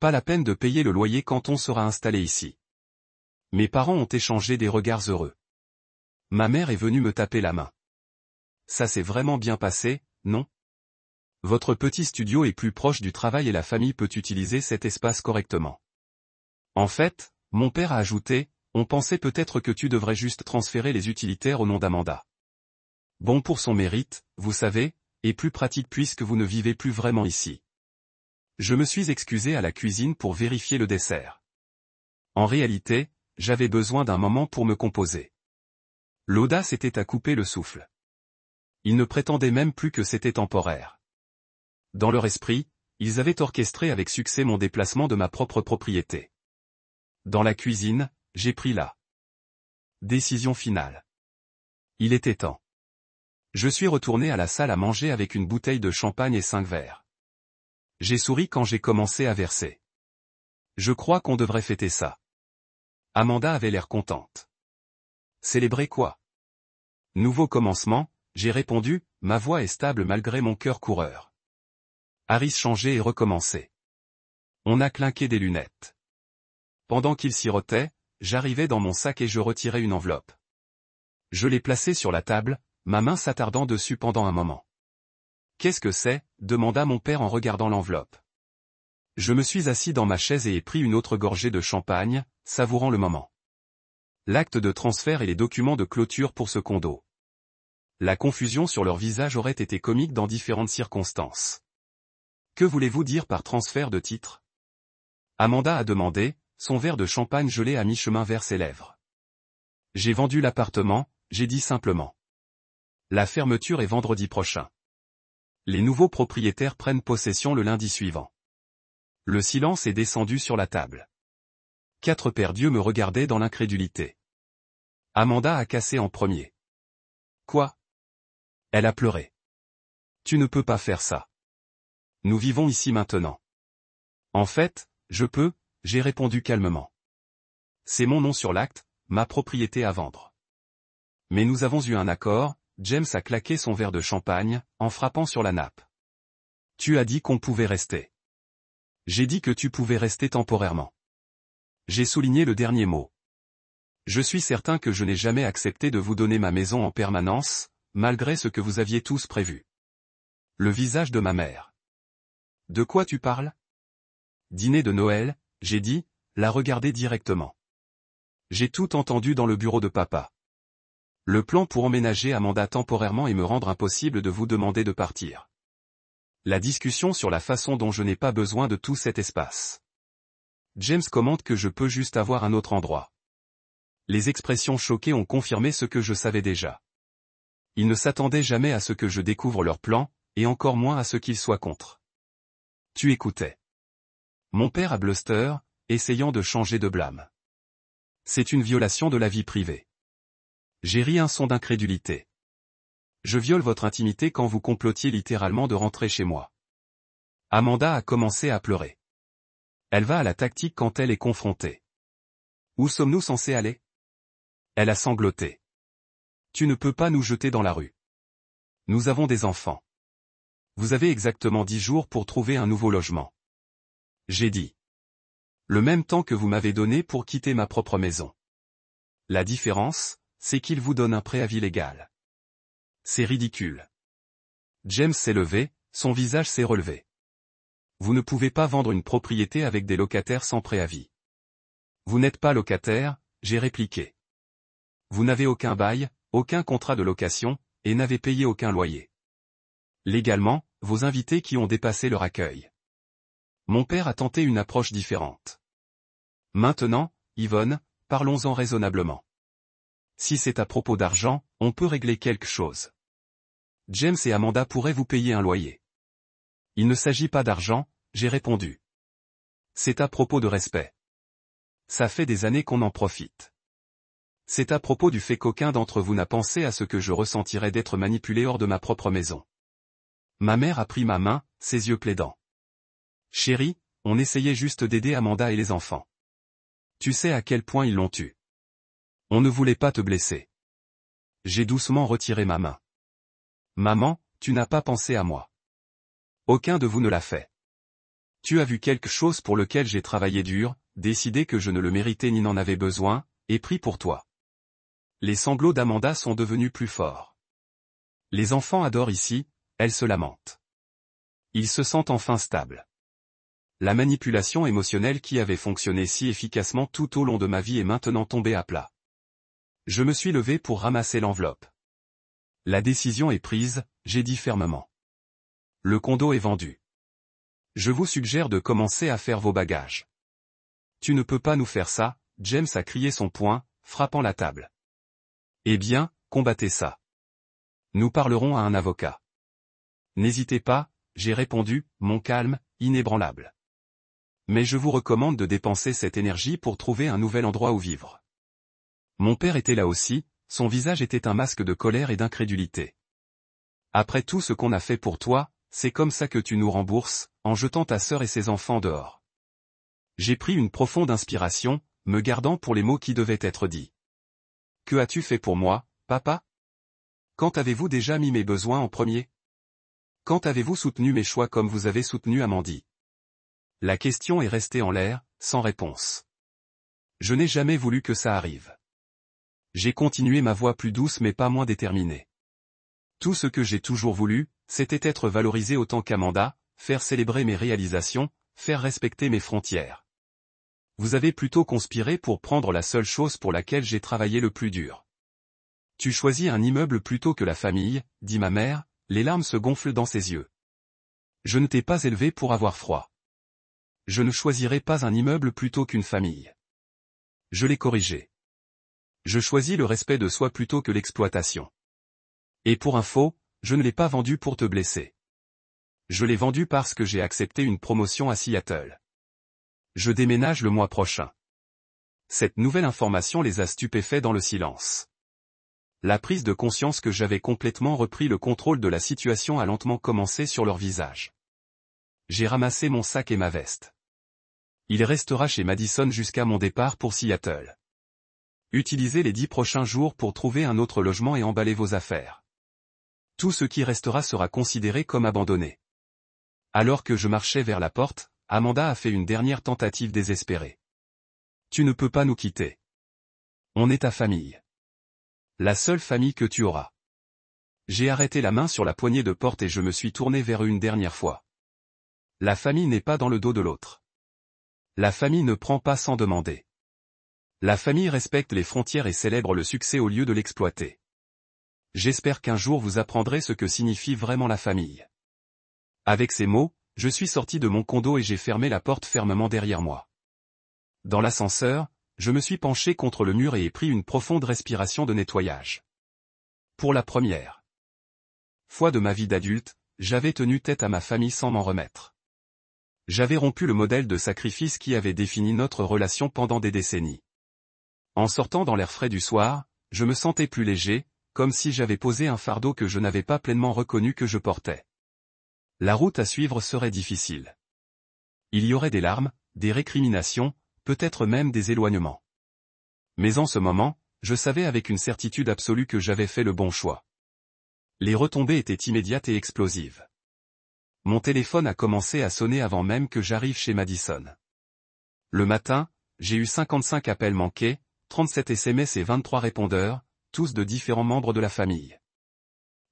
Pas la peine de payer le loyer quand on sera installé ici. Mes parents ont échangé des regards heureux. Ma mère est venue me taper la main. Ça s'est vraiment bien passé, non? Votre petit studio est plus proche du travail et la famille peut utiliser cet espace correctement. En fait, mon père a ajouté, on pensait peut-être que tu devrais juste transférer les utilitaires au nom d'Amanda. Bon pour son mérite, vous savez, et plus pratique puisque vous ne vivez plus vraiment ici. Je me suis excusé à la cuisine pour vérifier le dessert. En réalité, j'avais besoin d'un moment pour me composer. L'audace était à couper le souffle. Ils ne prétendaient même plus que c'était temporaire. Dans leur esprit, ils avaient orchestré avec succès mon déplacement de ma propre propriété. Dans la cuisine, j'ai pris la décision finale. Il était temps. Je suis retourné à la salle à manger avec une bouteille de champagne et 5 verres. J'ai souri quand j'ai commencé à verser. Je crois qu'on devrait fêter ça. Amanda avait l'air contente. Célébrer quoi? Nouveau commencement, j'ai répondu, ma voix est stable malgré mon cœur coureur. Harris changeait et recommençait. On a clinqué des lunettes. Pendant qu'il sirotait, j'arrivais dans mon sac et je retirais une enveloppe. Je l'ai placée sur la table, ma main s'attardant dessus pendant un moment. Qu'est-ce que c'est? Demanda mon père en regardant l'enveloppe. Je me suis assis dans ma chaise et ai pris une autre gorgée de champagne, savourant le moment. L'acte de transfert et les documents de clôture pour ce condo. La confusion sur leur visage aurait été comique dans différentes circonstances. Que voulez-vous dire par transfert de titre? Amanda a demandé, son verre de champagne gelé à mi-chemin vers ses lèvres. J'ai vendu l'appartement, j'ai dit simplement. La fermeture est vendredi prochain. Les nouveaux propriétaires prennent possession le lundi suivant. Le silence est descendu sur la table. 4 paires d'yeux me regardaient dans l'incrédulité. Amanda a cassé en premier. Quoi? Elle a pleuré. Tu ne peux pas faire ça. Nous vivons ici maintenant. En fait, je peux, j'ai répondu calmement. C'est mon nom sur l'acte, ma propriété à vendre. Mais nous avons eu un accord, James a claqué son verre de champagne, en frappant sur la nappe. Tu as dit qu'on pouvait rester. J'ai dit que tu pouvais rester temporairement. J'ai souligné le dernier mot. Je suis certain que je n'ai jamais accepté de vous donner ma maison en permanence, malgré ce que vous aviez tous prévu. Le visage de ma mère. De quoi tu parles? Dîner de Noël, j'ai dit, la regarder directement. J'ai tout entendu dans le bureau de papa. Le plan pour emménager Amanda temporairement et me rendre impossible de vous demander de partir. La discussion sur la façon dont je n'ai pas besoin de tout cet espace. James commente que je peux juste avoir un autre endroit. Les expressions choquées ont confirmé ce que je savais déjà. Ils ne s'attendaient jamais à ce que je découvre leur plan, et encore moins à ce qu'ils soient contre. Tu écoutais. Mon père à bluster, essayant de changer de blâme. C'est une violation de la vie privée. J'ai ri un son d'incrédulité. Je viole votre intimité quand vous complotiez littéralement de rentrer chez moi. Amanda a commencé à pleurer. Elle va à la tactique quand elle est confrontée. Où sommes-nous censés aller? Elle a sangloté. Tu ne peux pas nous jeter dans la rue. Nous avons des enfants. Vous avez exactement 10 jours pour trouver un nouveau logement. J'ai dit. Le même temps que vous m'avez donné pour quitter ma propre maison. La différence, c'est qu'il vous donne un préavis légal. C'est ridicule. James s'est levé, son visage s'est relevé. Vous ne pouvez pas vendre une propriété avec des locataires sans préavis. Vous n'êtes pas locataire, j'ai répliqué. Vous n'avez aucun bail, aucun contrat de location, et n'avez payé aucun loyer. Légalement, vos invités qui ont dépassé leur accueil. Mon père a tenté une approche différente. Maintenant, Yvonne, parlons-en raisonnablement. Si c'est à propos d'argent, on peut régler quelque chose. James et Amanda pourraient vous payer un loyer. Il ne s'agit pas d'argent, j'ai répondu. C'est à propos de respect. Ça fait des années qu'on en profite. C'est à propos du fait qu'aucun d'entre vous n'a pensé à ce que je ressentirais d'être manipulé hors de ma propre maison. Ma mère a pris ma main, ses yeux plaidants. Chérie, on essayait juste d'aider Amanda et les enfants. Tu sais à quel point ils l'ont eu. On ne voulait pas te blesser. J'ai doucement retiré ma main. Maman, tu n'as pas pensé à moi. Aucun de vous ne l'a fait. Tu as vu quelque chose pour lequel j'ai travaillé dur, décidé que je ne le méritais ni n'en avais besoin, et pris pour toi. Les sanglots d'Amanda sont devenus plus forts. Les enfants adorent ici, elle se lamente. Ils se sentent enfin stables. La manipulation émotionnelle qui avait fonctionné si efficacement tout au long de ma vie est maintenant tombée à plat. Je me suis levé pour ramasser l'enveloppe. La décision est prise, j'ai dit fermement. Le condo est vendu. Je vous suggère de commencer à faire vos bagages. Tu ne peux pas nous faire ça, James a crié son poing, frappant la table. Eh bien, combattez ça. Nous parlerons à un avocat. N'hésitez pas, j'ai répondu, mon calme, inébranlable. Mais je vous recommande de dépenser cette énergie pour trouver un nouvel endroit où vivre. Mon père était là aussi, son visage était un masque de colère et d'incrédulité. Après tout ce qu'on a fait pour toi, c'est comme ça que tu nous rembourses, en jetant ta sœur et ses enfants dehors. J'ai pris une profonde inspiration, me gardant pour les mots qui devaient être dits. Que as-tu fait pour moi, papa? Quand avez-vous déjà mis mes besoins en premier? Quand avez-vous soutenu mes choix comme vous avez soutenu Amandie? La question est restée en l'air, sans réponse. Je n'ai jamais voulu que ça arrive. J'ai continué ma voix plus douce mais pas moins déterminée. Tout ce que j'ai toujours voulu, c'était être valorisé autant qu'Amanda, faire célébrer mes réalisations, faire respecter mes frontières. Vous avez plutôt conspiré pour prendre la seule chose pour laquelle j'ai travaillé le plus dur. Tu choisis un immeuble plutôt que la famille, dit ma mère, les larmes se gonflent dans ses yeux. Je ne t'ai pas élevé pour avoir froid. Je ne choisirai pas un immeuble plutôt qu'une famille. Je l'ai corrigé. Je choisis le respect de soi plutôt que l'exploitation. Et pour info, je ne l'ai pas vendu pour te blesser. Je l'ai vendu parce que j'ai accepté une promotion à Seattle. Je déménage le mois prochain. Cette nouvelle information les a stupéfaits dans le silence. La prise de conscience que j'avais complètement repris le contrôle de la situation a lentement commencé sur leur visage. J'ai ramassé mon sac et ma veste. Il restera chez Madison jusqu'à mon départ pour Seattle. Utilisez les 10 prochains jours pour trouver un autre logement et emballer vos affaires. Tout ce qui restera sera considéré comme abandonné. Alors que je marchais vers la porte, Amanda a fait une dernière tentative désespérée. Tu ne peux pas nous quitter. On est ta famille. La seule famille que tu auras. J'ai arrêté la main sur la poignée de porte et je me suis tourné vers eux une dernière fois. La famille n'est pas dans le dos de l'autre. La famille ne prend pas sans demander. La famille respecte les frontières et célèbre le succès au lieu de l'exploiter. J'espère qu'un jour vous apprendrez ce que signifie vraiment la famille. Avec ces mots, je suis sorti de mon condo et j'ai fermé la porte fermement derrière moi. Dans l'ascenseur, je me suis penché contre le mur et ai pris une profonde respiration de nettoyage. Pour la première fois de ma vie d'adulte, j'avais tenu tête à ma famille sans m'en remettre. J'avais rompu le modèle de sacrifice qui avait défini notre relation pendant des décennies. En sortant dans l'air frais du soir, je me sentais plus léger, comme si j'avais posé un fardeau que je n'avais pas pleinement reconnu que je portais. La route à suivre serait difficile. Il y aurait des larmes, des récriminations, peut-être même des éloignements. Mais en ce moment, je savais avec une certitude absolue que j'avais fait le bon choix. Les retombées étaient immédiates et explosives. Mon téléphone a commencé à sonner avant même que j'arrive chez Madison. Le matin, j'ai eu 55 appels manqués, 37 SMS et 23 répondeurs, tous de différents membres de la famille.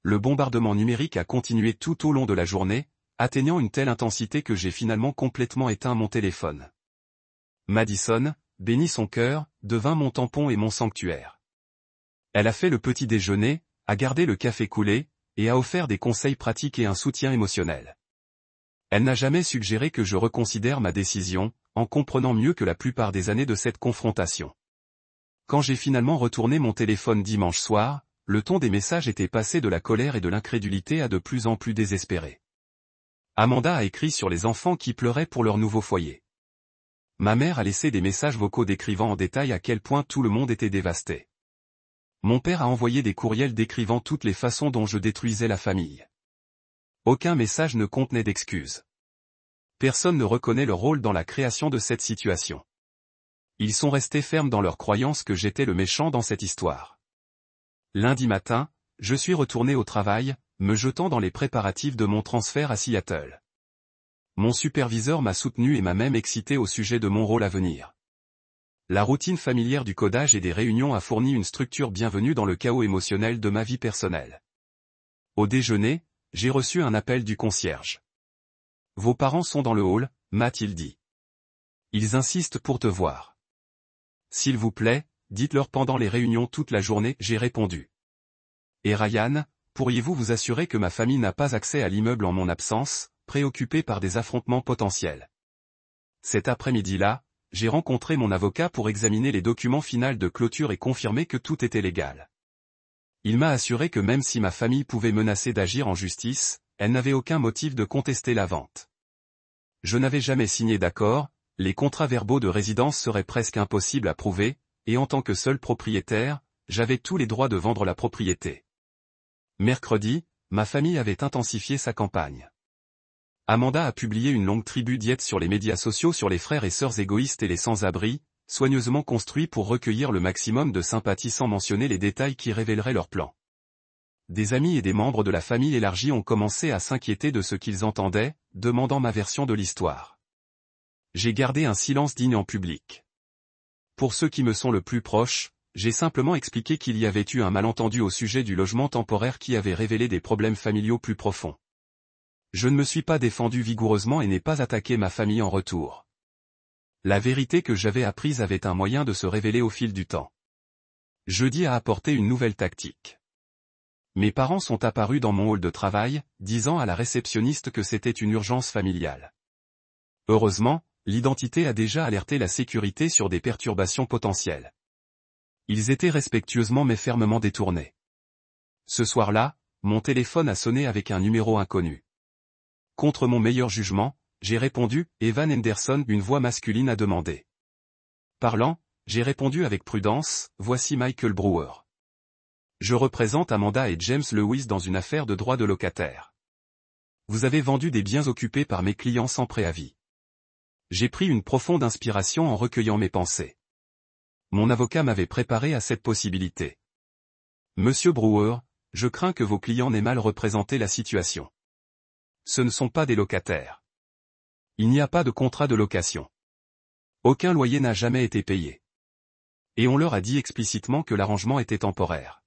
Le bombardement numérique a continué tout au long de la journée, atteignant une telle intensité que j'ai finalement complètement éteint mon téléphone. Madison, béni son cœur, devint mon tampon et mon sanctuaire. Elle a fait le petit déjeuner, a gardé le café coulé, et a offert des conseils pratiques et un soutien émotionnel. Elle n'a jamais suggéré que je reconsidère ma décision, en comprenant mieux que la plupart des années de cette confrontation. Quand j'ai finalement retourné mon téléphone dimanche soir, le ton des messages était passé de la colère et de l'incrédulité à de plus en plus désespéré. Amanda a écrit sur les enfants qui pleuraient pour leur nouveau foyer. Ma mère a laissé des messages vocaux décrivant en détail à quel point tout le monde était dévasté. Mon père a envoyé des courriels décrivant toutes les façons dont je détruisais la famille. Aucun message ne contenait d'excuses. Personne ne reconnaît leur rôle dans la création de cette situation. Ils sont restés fermes dans leur croyance que j'étais le méchant dans cette histoire. Lundi matin, je suis retourné au travail, me jetant dans les préparatifs de mon transfert à Seattle. Mon superviseur m'a soutenu et m'a même excité au sujet de mon rôle à venir. La routine familière du codage et des réunions a fourni une structure bienvenue dans le chaos émotionnel de ma vie personnelle. Au déjeuner, j'ai reçu un appel du concierge. « Vos parents sont dans le hall », m'a-t-il dit. « Ils insistent pour te voir. »« S'il vous plaît, dites-leur pendant les réunions toute la journée », j'ai répondu. « Et Ryan, pourriez-vous vous assurer que ma famille n'a pas accès à l'immeuble en mon absence, préoccupée par des affrontements potentiels. » Cet après-midi-là, j'ai rencontré mon avocat pour examiner les documents finaux de clôture et confirmer que tout était légal. Il m'a assuré que même si ma famille pouvait menacer d'agir en justice, elle n'avait aucun motif de contester la vente. Je n'avais jamais signé d'accord, les contrats verbaux de résidence seraient presque impossibles à prouver, et en tant que seul propriétaire, j'avais tous les droits de vendre la propriété. Mercredi, ma famille avait intensifié sa campagne. Amanda a publié une longue tribu diète sur les médias sociaux sur les frères et sœurs égoïstes et les sans-abri, soigneusement construit pour recueillir le maximum de sympathie sans mentionner les détails qui révéleraient leur plan. Des amis et des membres de la famille élargie ont commencé à s'inquiéter de ce qu'ils entendaient, demandant ma version de l'histoire. J'ai gardé un silence digne en public. Pour ceux qui me sont le plus proches, j'ai simplement expliqué qu'il y avait eu un malentendu au sujet du logement temporaire qui avait révélé des problèmes familiaux plus profonds. Je ne me suis pas défendu vigoureusement et n'ai pas attaqué ma famille en retour. La vérité que j'avais apprise avait un moyen de se révéler au fil du temps. Jeudi a apporté une nouvelle tactique. Mes parents sont apparus dans mon hall de travail, disant à la réceptionniste que c'était une urgence familiale. Heureusement, l'identité a déjà alerté la sécurité sur des perturbations potentielles. Ils étaient respectueusement mais fermement détournés. Ce soir-là, mon téléphone a sonné avec un numéro inconnu. Contre mon meilleur jugement, j'ai répondu, Evan Henderson, une voix masculine a demandé. Parlant, j'ai répondu avec prudence, voici Michael Brewer. Je représente Amanda et James Lewis dans une affaire de droit de locataire. Vous avez vendu des biens occupés par mes clients sans préavis. J'ai pris une profonde inspiration en recueillant mes pensées. Mon avocat m'avait préparé à cette possibilité. Monsieur Brewer, je crains que vos clients n'aient mal représenté la situation. Ce ne sont pas des locataires. Il n'y a pas de contrat de location. Aucun loyer n'a jamais été payé. Et on leur a dit explicitement que l'arrangement était temporaire.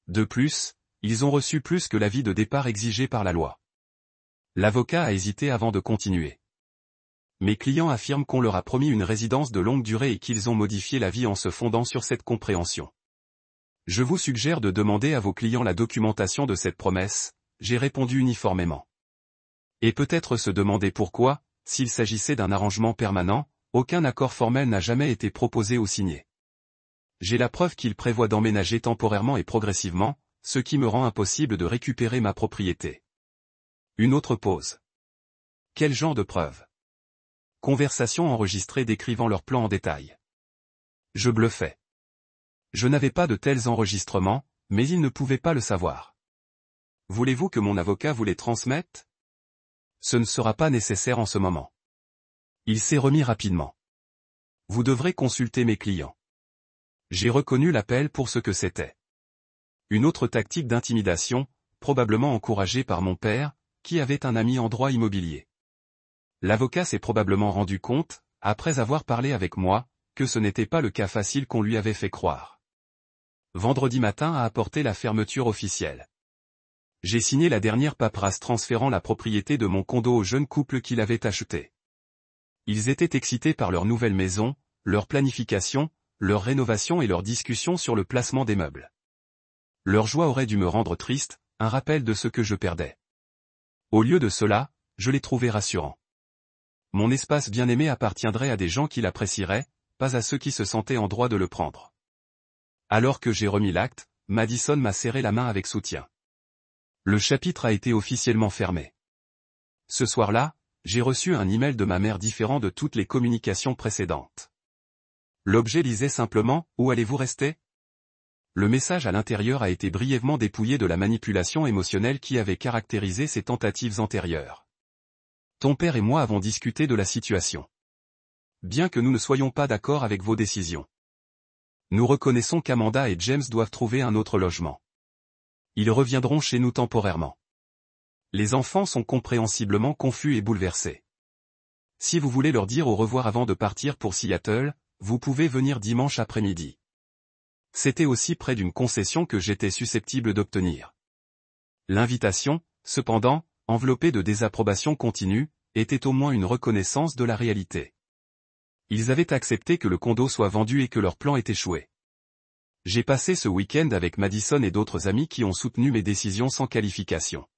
De plus, ils ont reçu plus que l'avis de départ exigé par la loi. L'avocat a hésité avant de continuer. Mes clients affirment qu'on leur a promis une résidence de longue durée et qu'ils ont modifié l'avis en se fondant sur cette compréhension. Je vous suggère de demander à vos clients la documentation de cette promesse, j'ai répondu uniformément. Et peut-être se demander pourquoi, s'il s'agissait d'un arrangement permanent, aucun accord formel n'a jamais été proposé ou signé. J'ai la preuve qu'il prévoit d'emménager temporairement et progressivement, ce qui me rend impossible de récupérer ma propriété. Une autre pause. Quel genre de preuve? Conversation enregistrée décrivant leur plan en détail. Je bluffais. Je n'avais pas de tels enregistrements, mais ils ne pouvaient pas le savoir. Voulez-vous que mon avocat vous les transmette? Ce ne sera pas nécessaire en ce moment. Il s'est remis rapidement. Vous devrez consulter mes clients. J'ai reconnu l'appel pour ce que c'était. Une autre tactique d'intimidation, probablement encouragée par mon père, qui avait un ami en droit immobilier. L'avocat s'est probablement rendu compte, après avoir parlé avec moi, que ce n'était pas le cas facile qu'on lui avait fait croire. Vendredi matin a apporté la fermeture officielle. J'ai signé la dernière paperasse transférant la propriété de mon condo au jeune couple qui l'avait acheté. Ils étaient excités par leur nouvelle maison, leur planification, leur rénovation et leur discussion sur le placement des meubles. Leur joie aurait dû me rendre triste, un rappel de ce que je perdais. Au lieu de cela, je les trouvais rassurants. Mon espace bien-aimé appartiendrait à des gens qui l'apprécieraient, pas à ceux qui se sentaient en droit de le prendre. Alors que j'ai remis l'acte, Madison m'a serré la main avec soutien. Le chapitre a été officiellement fermé. Ce soir-là, j'ai reçu un email de ma mère différent de toutes les communications précédentes. L'objet lisait simplement « Où allez-vous rester ?» Le message à l'intérieur a été brièvement dépouillé de la manipulation émotionnelle qui avait caractérisé ses tentatives antérieures. Ton père et moi avons discuté de la situation. Bien que nous ne soyons pas d'accord avec vos décisions. Nous reconnaissons qu'Amanda et James doivent trouver un autre logement. Ils reviendront chez nous temporairement. Les enfants sont compréhensiblement confus et bouleversés. Si vous voulez leur dire au revoir avant de partir pour Seattle, vous pouvez venir dimanche après-midi. C'était aussi près d'une concession que j'étais susceptible d'obtenir. L'invitation, cependant, enveloppée de désapprobation continue, était au moins une reconnaissance de la réalité. Ils avaient accepté que le condo soit vendu et que leur plan ait échoué. J'ai passé ce week-end avec Madison et d'autres amis qui ont soutenu mes décisions sans qualification.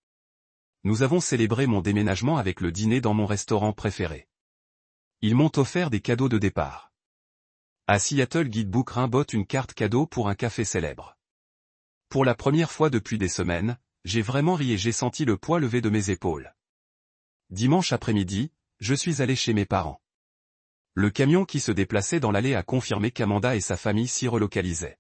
Nous avons célébré mon déménagement avec le dîner dans mon restaurant préféré. Ils m'ont offert des cadeaux de départ. À Seattle, Guidebook rimbote une carte cadeau pour un café célèbre. Pour la première fois depuis des semaines, j'ai vraiment ri et j'ai senti le poids levé de mes épaules. Dimanche après-midi, je suis allé chez mes parents. Le camion qui se déplaçait dans l'allée a confirmé qu'Amanda et sa famille s'y relocalisaient.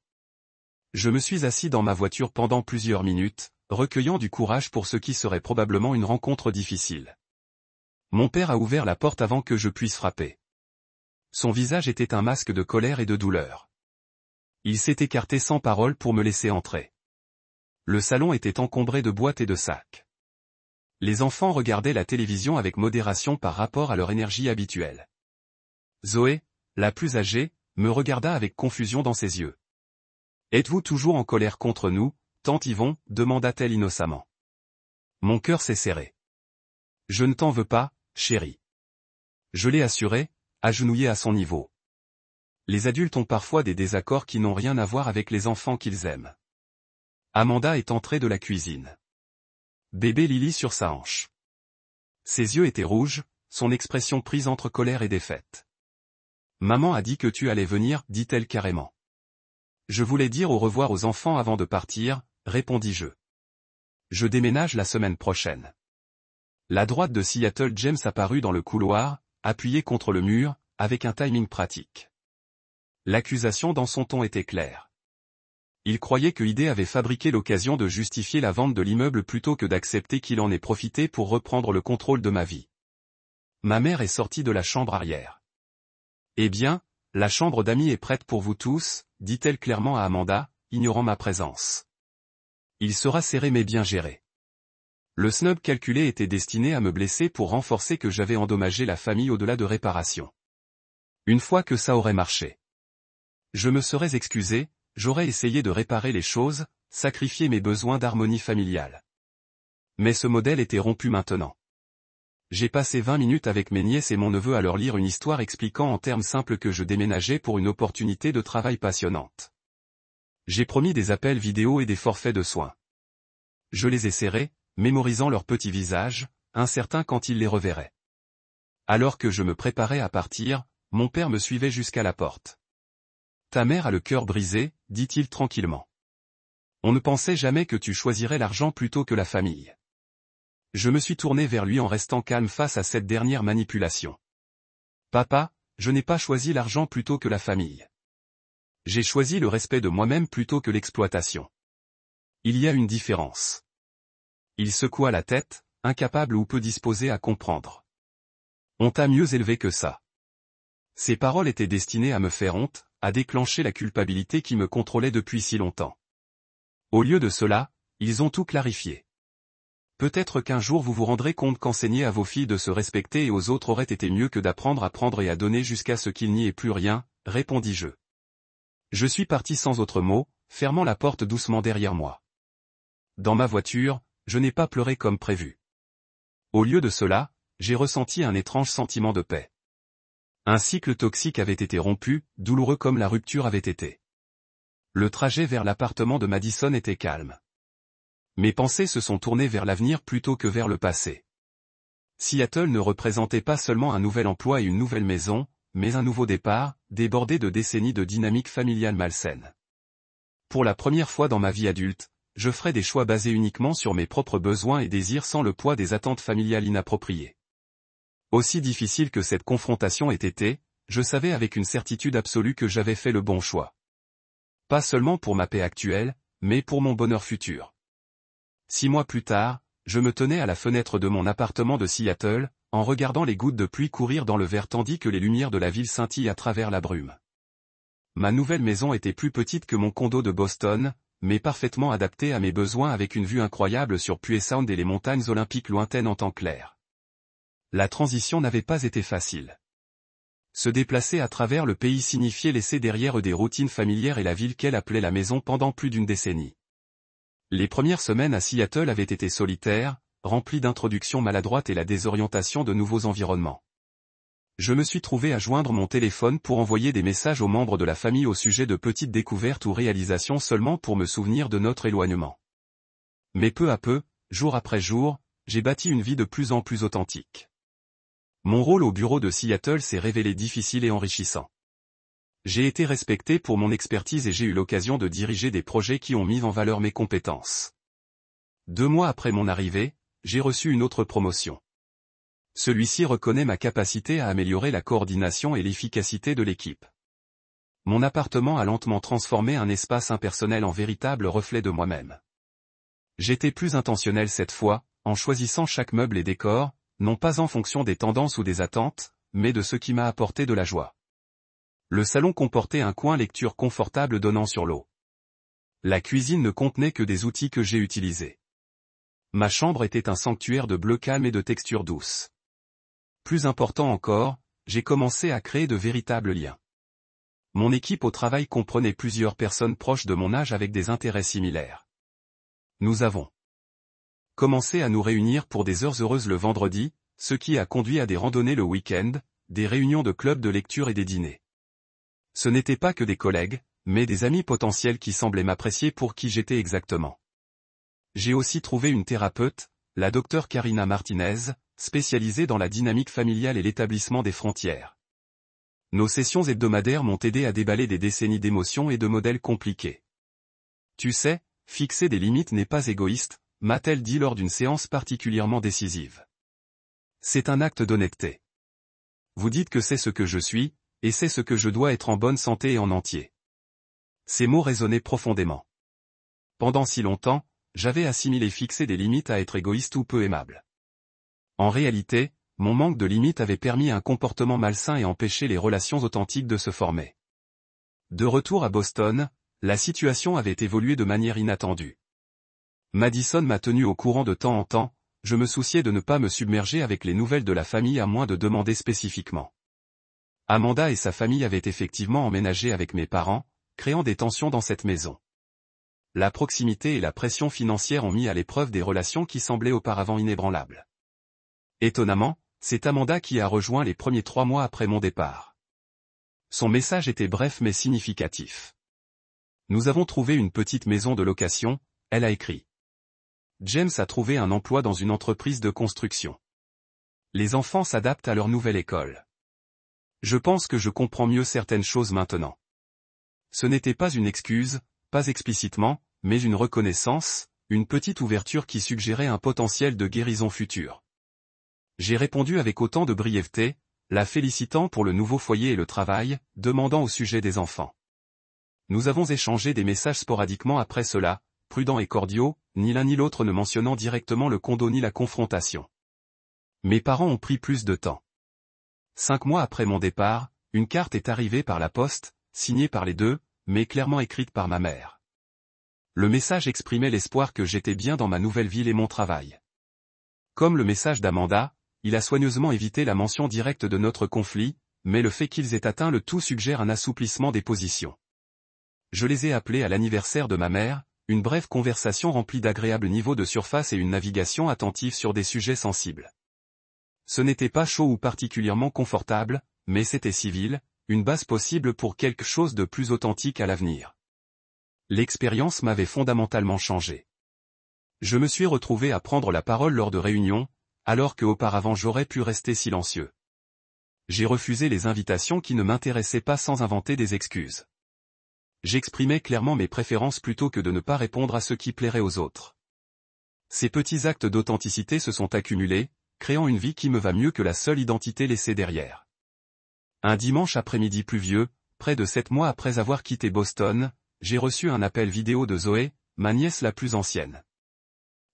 Je me suis assis dans ma voiture pendant plusieurs minutes, recueillant du courage pour ce qui serait probablement une rencontre difficile. Mon père a ouvert la porte avant que je puisse frapper. Son visage était un masque de colère et de douleur. Il s'est écarté sans parole pour me laisser entrer. Le salon était encombré de boîtes et de sacs. Les enfants regardaient la télévision avec modération par rapport à leur énergie habituelle. Zoé, la plus âgée, me regarda avec confusion dans ses yeux. « Êtes-vous toujours en colère contre nous, tante Yvon ?» demanda-t-elle innocemment. Mon cœur s'est serré. « Je ne t'en veux pas, chérie. » Je l'ai assuré, agenouillé à son niveau. Les adultes ont parfois des désaccords qui n'ont rien à voir avec les enfants qu'ils aiment. Amanda est entrée de la cuisine. Bébé Lily sur sa hanche. Ses yeux étaient rouges, son expression prise entre colère et défaite. « Maman a dit que tu allais venir, dit-elle carrément. »« Je voulais dire au revoir aux enfants avant de partir, » répondis-je. « Je déménage la semaine prochaine. » La droite de Seattle James apparut dans le couloir, appuyé contre le mur, avec un timing pratique. L'accusation dans son ton était claire. Il croyait que ID avait fabriqué l'occasion de justifier la vente de l'immeuble plutôt que d'accepter qu'il en ait profité pour reprendre le contrôle de ma vie. Ma mère est sortie de la chambre arrière. « Eh bien, la chambre d'amis est prête pour vous tous, » dit-elle clairement à Amanda, ignorant ma présence. Il sera serré mais bien géré. Le snub calculé était destiné à me blesser pour renforcer que j'avais endommagé la famille au-delà de réparation. Une fois que ça aurait marché, je me serais excusé, j'aurais essayé de réparer les choses, sacrifier mes besoins d'harmonie familiale. Mais ce modèle était rompu maintenant. J'ai passé 20 minutes avec mes nièces et mon neveu à leur lire une histoire expliquant en termes simples que je déménageais pour une opportunité de travail passionnante. J'ai promis des appels vidéo et des forfaits de soins. Je les ai serrés, mémorisant leurs petits visages, incertain quand il les reverrait. Alors que je me préparais à partir, mon père me suivait jusqu'à la porte. « Ta mère a le cœur brisé, dit-il tranquillement. On ne pensait jamais que tu choisirais l'argent plutôt que la famille. » Je me suis tourné vers lui en restant calme face à cette dernière manipulation. « Papa, je n'ai pas choisi l'argent plutôt que la famille. J'ai choisi le respect de moi-même plutôt que l'exploitation. Il y a une différence. » Il secoua la tête, incapable ou peu disposé à comprendre. « On t'a mieux élevé que ça. » Ces paroles étaient destinées à me faire honte, à déclencher la culpabilité qui me contrôlait depuis si longtemps. Au lieu de cela, ils ont tout clarifié. Peut-être qu'un jour vous vous rendrez compte qu'enseigner à vos filles de se respecter et aux autres aurait été mieux que d'apprendre à prendre et à donner jusqu'à ce qu'il n'y ait plus rien, répondis-je. Je suis parti sans autre mot, fermant la porte doucement derrière moi. Dans ma voiture, je n'ai pas pleuré comme prévu. Au lieu de cela, j'ai ressenti un étrange sentiment de paix. Un cycle toxique avait été rompu, douloureux comme la rupture avait été. Le trajet vers l'appartement de Madison était calme. Mes pensées se sont tournées vers l'avenir plutôt que vers le passé. Seattle ne représentait pas seulement un nouvel emploi et une nouvelle maison, mais un nouveau départ, débordé de décennies de dynamique familiale malsaine. Pour la première fois dans ma vie adulte, je ferai des choix basés uniquement sur mes propres besoins et désirs sans le poids des attentes familiales inappropriées. Aussi difficile que cette confrontation ait été, je savais avec une certitude absolue que j'avais fait le bon choix. Pas seulement pour ma paix actuelle, mais pour mon bonheur futur. 6 mois plus tard, je me tenais à la fenêtre de mon appartement de Seattle, en regardant les gouttes de pluie courir dans le verre tandis que les lumières de la ville scintillent à travers la brume. Ma nouvelle maison était plus petite que mon condo de Boston, mais parfaitement adaptée à mes besoins avec une vue incroyable sur Puget Sound et les montagnes olympiques lointaines en temps clair. La transition n'avait pas été facile. Se déplacer à travers le pays signifiait laisser derrière eux des routines familières et la ville qu'elle appelait la maison pendant plus d'une décennie. Les premières semaines à Seattle avaient été solitaires, remplies d'introductions maladroites et la désorientation de nouveaux environnements. Je me suis trouvé à joindre mon téléphone pour envoyer des messages aux membres de la famille au sujet de petites découvertes ou réalisations seulement pour me souvenir de notre éloignement. Mais peu à peu, jour après jour, j'ai bâti une vie de plus en plus authentique. Mon rôle au bureau de Seattle s'est révélé difficile et enrichissant. J'ai été respecté pour mon expertise et j'ai eu l'occasion de diriger des projets qui ont mis en valeur mes compétences. 2 mois après mon arrivée, j'ai reçu une autre promotion. Celui-ci reconnaît ma capacité à améliorer la coordination et l'efficacité de l'équipe. Mon appartement a lentement transformé un espace impersonnel en véritable reflet de moi-même. J'étais plus intentionnel cette fois, en choisissant chaque meuble et décor, non pas en fonction des tendances ou des attentes, mais de ce qui m'a apporté de la joie. Le salon comportait un coin lecture confortable donnant sur l'eau. La cuisine ne contenait que des outils que j'ai utilisés. Ma chambre était un sanctuaire de bleu calme et de texture douce. Plus important encore, j'ai commencé à créer de véritables liens. Mon équipe au travail comprenait plusieurs personnes proches de mon âge avec des intérêts similaires. Nous avons commencé à nous réunir pour des heures heureuses le vendredi, ce qui a conduit à des randonnées le week-end, des réunions de clubs de lecture et des dîners. Ce n'étaient pas que des collègues, mais des amis potentiels qui semblaient m'apprécier pour qui j'étais exactement. J'ai aussi trouvé une thérapeute, la docteure Karina Martinez, spécialisée dans la dynamique familiale et l'établissement des frontières. Nos sessions hebdomadaires m'ont aidé à déballer des décennies d'émotions et de modèles compliqués. Tu sais, fixer des limites n'est pas égoïste, m'a-t-elle dit lors d'une séance particulièrement décisive. C'est un acte d'honnêteté. Vous dites que c'est ce que je suis, et c'est ce que je dois être en bonne santé et en entier. Ces mots résonnaient profondément. Pendant si longtemps, j'avais assimilé fixer des limites à être égoïste ou peu aimable. En réalité, mon manque de limites avait permis un comportement malsain et empêché les relations authentiques de se former. De retour à Boston, la situation avait évolué de manière inattendue. Madison m'a tenu au courant de temps en temps, je me souciais de ne pas me submerger avec les nouvelles de la famille à moins de demander spécifiquement. Amanda et sa famille avaient effectivement emménagé avec mes parents, créant des tensions dans cette maison. La proximité et la pression financière ont mis à l'épreuve des relations qui semblaient auparavant inébranlables. Étonnamment, c'est Amanda qui a rejoint les premiers 3 mois après mon départ. Son message était bref mais significatif. Nous avons trouvé une petite maison de location, elle a écrit. James a trouvé un emploi dans une entreprise de construction. Les enfants s'adaptent à leur nouvelle école. Je pense que je comprends mieux certaines choses maintenant. Ce n'était pas une excuse, pas explicitement, mais une reconnaissance, une petite ouverture qui suggérait un potentiel de guérison future. J'ai répondu avec autant de brièveté, la félicitant pour le nouveau foyer et le travail, demandant au sujet des enfants. Nous avons échangé des messages sporadiquement après cela, prudents et cordiaux, ni l'un ni l'autre ne mentionnant directement le condo ni la confrontation. Mes parents ont pris plus de temps. 5 mois après mon départ, une carte est arrivée par la poste, signée par les deux, mais clairement écrite par ma mère. Le message exprimait l'espoir que j'étais bien dans ma nouvelle ville et mon travail. Comme le message d'Amanda, il a soigneusement évité la mention directe de notre conflit, mais le fait qu'ils aient atteint le tout suggère un assouplissement des positions. Je les ai appelés à l'anniversaire de ma mère, une brève conversation remplie d'agréables niveaux de surface et une navigation attentive sur des sujets sensibles. Ce n'était pas chaud ou particulièrement confortable, mais c'était civil, une base possible pour quelque chose de plus authentique à l'avenir. L'expérience m'avait fondamentalement changé. Je me suis retrouvé à prendre la parole lors de réunions, alors qu'auparavant j'aurais pu rester silencieux. J'ai refusé les invitations qui ne m'intéressaient pas sans inventer des excuses. J'exprimais clairement mes préférences plutôt que de ne pas répondre à ce qui plairait aux autres. Ces petits actes d'authenticité se sont accumulés, créant une vie qui me va mieux que la seule identité laissée derrière. Un dimanche après-midi pluvieux, près de 7 mois après avoir quitté Boston, j'ai reçu un appel vidéo de Zoé, ma nièce la plus ancienne.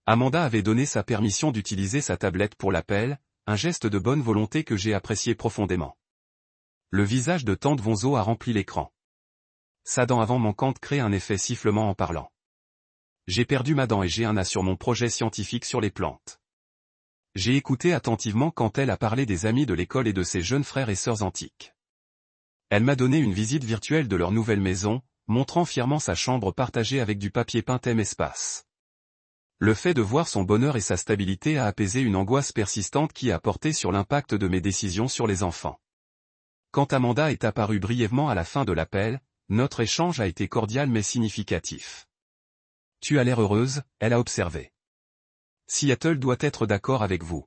Amanda avait donné sa permission d'utiliser sa tablette pour l'appel, un geste de bonne volonté que j'ai apprécié profondément. Le visage de tante Vonzo a rempli l'écran. Sa dent avant manquante crée un effet sifflement en parlant. J'ai perdu ma dent et j'ai un A sur mon projet scientifique sur les plantes. J'ai écouté attentivement quand elle a parlé des amis de l'école et de ses jeunes frères et sœurs antiques. Elle m'a donné une visite virtuelle de leur nouvelle maison, montrant fièrement sa chambre partagée avec du papier peint thème espace. Le fait de voir son bonheur et sa stabilité a apaisé une angoisse persistante qui a porté sur l'impact de mes décisions sur les enfants. Quand Amanda est apparue brièvement à la fin de l'appel, notre échange a été cordial mais significatif. « Tu as l'air heureuse », elle a observé. « Seattle doit être d'accord avec vous. »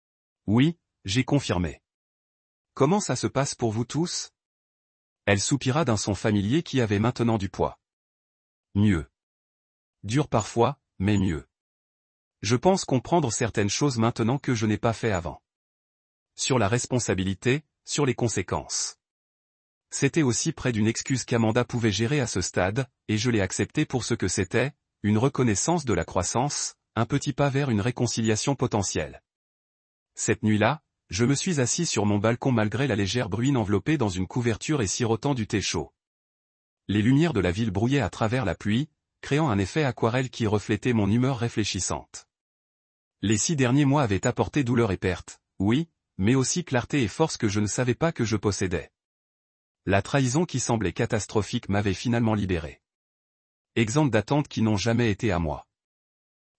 « Oui », j'ai confirmé. « Comment ça se passe pour vous tous ?» Elle soupira d'un son familier qui avait maintenant du poids. « Mieux. Dur parfois, mais mieux. Je pense comprendre certaines choses maintenant que je n'ai pas fait avant. Sur la responsabilité, sur les conséquences. » C'était aussi près d'une excuse qu'Amanda pouvait gérer à ce stade, et je l'ai accepté pour ce que c'était, une reconnaissance de la croissance, un petit pas vers une réconciliation potentielle. Cette nuit-là, je me suis assis sur mon balcon malgré la légère bruine enveloppée dans une couverture et sirotant du thé chaud. Les lumières de la ville brouillaient à travers la pluie, créant un effet aquarelle qui reflétait mon humeur réfléchissante. Les 6 derniers mois avaient apporté douleur et perte, oui, mais aussi clarté et force que je ne savais pas que je possédais. La trahison qui semblait catastrophique m'avait finalement libéré. Exemple d'attentes qui n'ont jamais été à moi.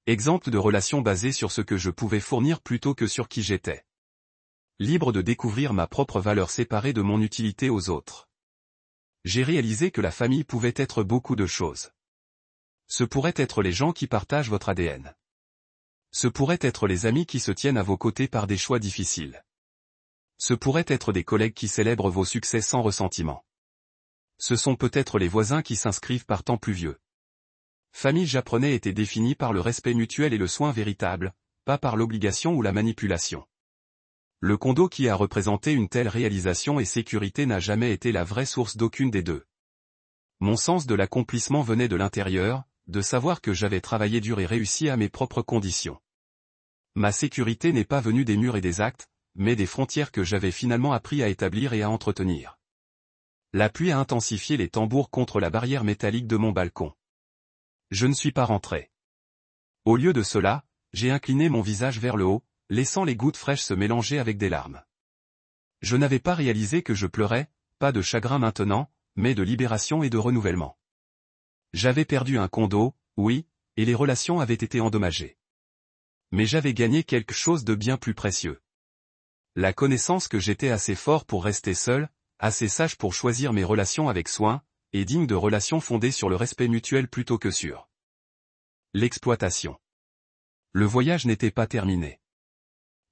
Exemple de relations basées sur ce que je pouvais fournir plutôt que sur qui j'étais. Libre de découvrir ma propre valeur séparée de mon utilité aux autres. J'ai réalisé que la famille pouvait être beaucoup de choses. Ce pourrait être les gens qui partagent votre ADN. Ce pourrait être les amis qui se tiennent à vos côtés par des choix difficiles. Ce pourrait être des collègues qui célèbrent vos succès sans ressentiment. Ce sont peut-être les voisins qui s'inscrivent par temps pluvieux. Famille japonais était définie par le respect mutuel et le soin véritable, pas par l'obligation ou la manipulation. Le condo qui a représenté une telle réalisation et sécurité n'a jamais été la vraie source d'aucune des deux. Mon sens de l'accomplissement venait de l'intérieur, de savoir que j'avais travaillé dur et réussi à mes propres conditions. Ma sécurité n'est pas venue des murs et des actes, mais des frontières que j'avais finalement appris à établir et à entretenir. La pluie a intensifié les tambours contre la barrière métallique de mon balcon. Je ne suis pas rentré. Au lieu de cela, j'ai incliné mon visage vers le haut, laissant les gouttes fraîches se mélanger avec des larmes. Je n'avais pas réalisé que je pleurais, pas de chagrin maintenant, mais de libération et de renouvellement. J'avais perdu un condo, oui, et les relations avaient été endommagées. Mais j'avais gagné quelque chose de bien plus précieux. La connaissance que j'étais assez fort pour rester seul, assez sage pour choisir mes relations avec soin, et digne de relations fondées sur le respect mutuel plutôt que sur l'exploitation. Le voyage n'était pas terminé.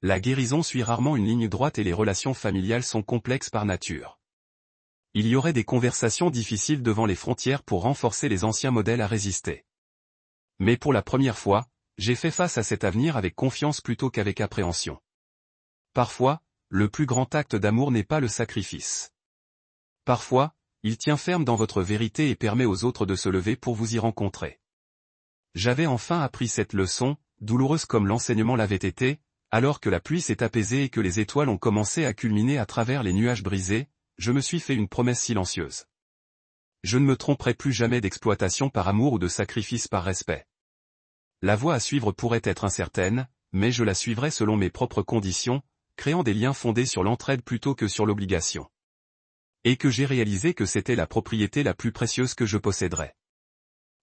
La guérison suit rarement une ligne droite et les relations familiales sont complexes par nature. Il y aurait des conversations difficiles devant les frontières pour renforcer les anciens modèles à résister. Mais pour la première fois, j'ai fait face à cet avenir avec confiance plutôt qu'avec appréhension. Parfois, le plus grand acte d'amour n'est pas le sacrifice. Parfois, il tient ferme dans votre vérité et permet aux autres de se lever pour vous y rencontrer. J'avais enfin appris cette leçon, douloureuse comme l'enseignement l'avait été, alors que la pluie s'est apaisée et que les étoiles ont commencé à culminer à travers les nuages brisés, je me suis fait une promesse silencieuse. Je ne me tromperai plus jamais d'exploitation par amour ou de sacrifice par respect. La voie à suivre pourrait être incertaine, mais je la suivrai selon mes propres conditions, créant des liens fondés sur l'entraide plutôt que sur l'obligation. Et que j'ai réalisé que c'était la propriété la plus précieuse que je posséderais.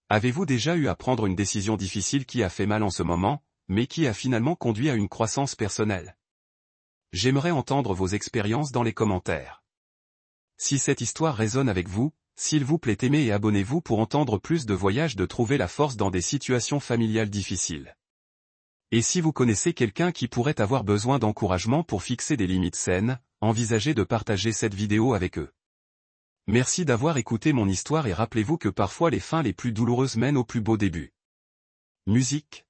Avez-vous déjà eu à prendre une décision difficile qui a fait mal en ce moment, mais qui a finalement conduit à une croissance personnelle? J'aimerais entendre vos expériences dans les commentaires. Si cette histoire résonne avec vous, s'il vous plaît aimez et abonnez-vous pour entendre plus de voyages de trouver la force dans des situations familiales difficiles. Et si vous connaissez quelqu'un qui pourrait avoir besoin d'encouragement pour fixer des limites saines, envisagez de partager cette vidéo avec eux. Merci d'avoir écouté mon histoire et rappelez-vous que parfois les fins les plus douloureuses mènent aux plus beaux débuts. Musique.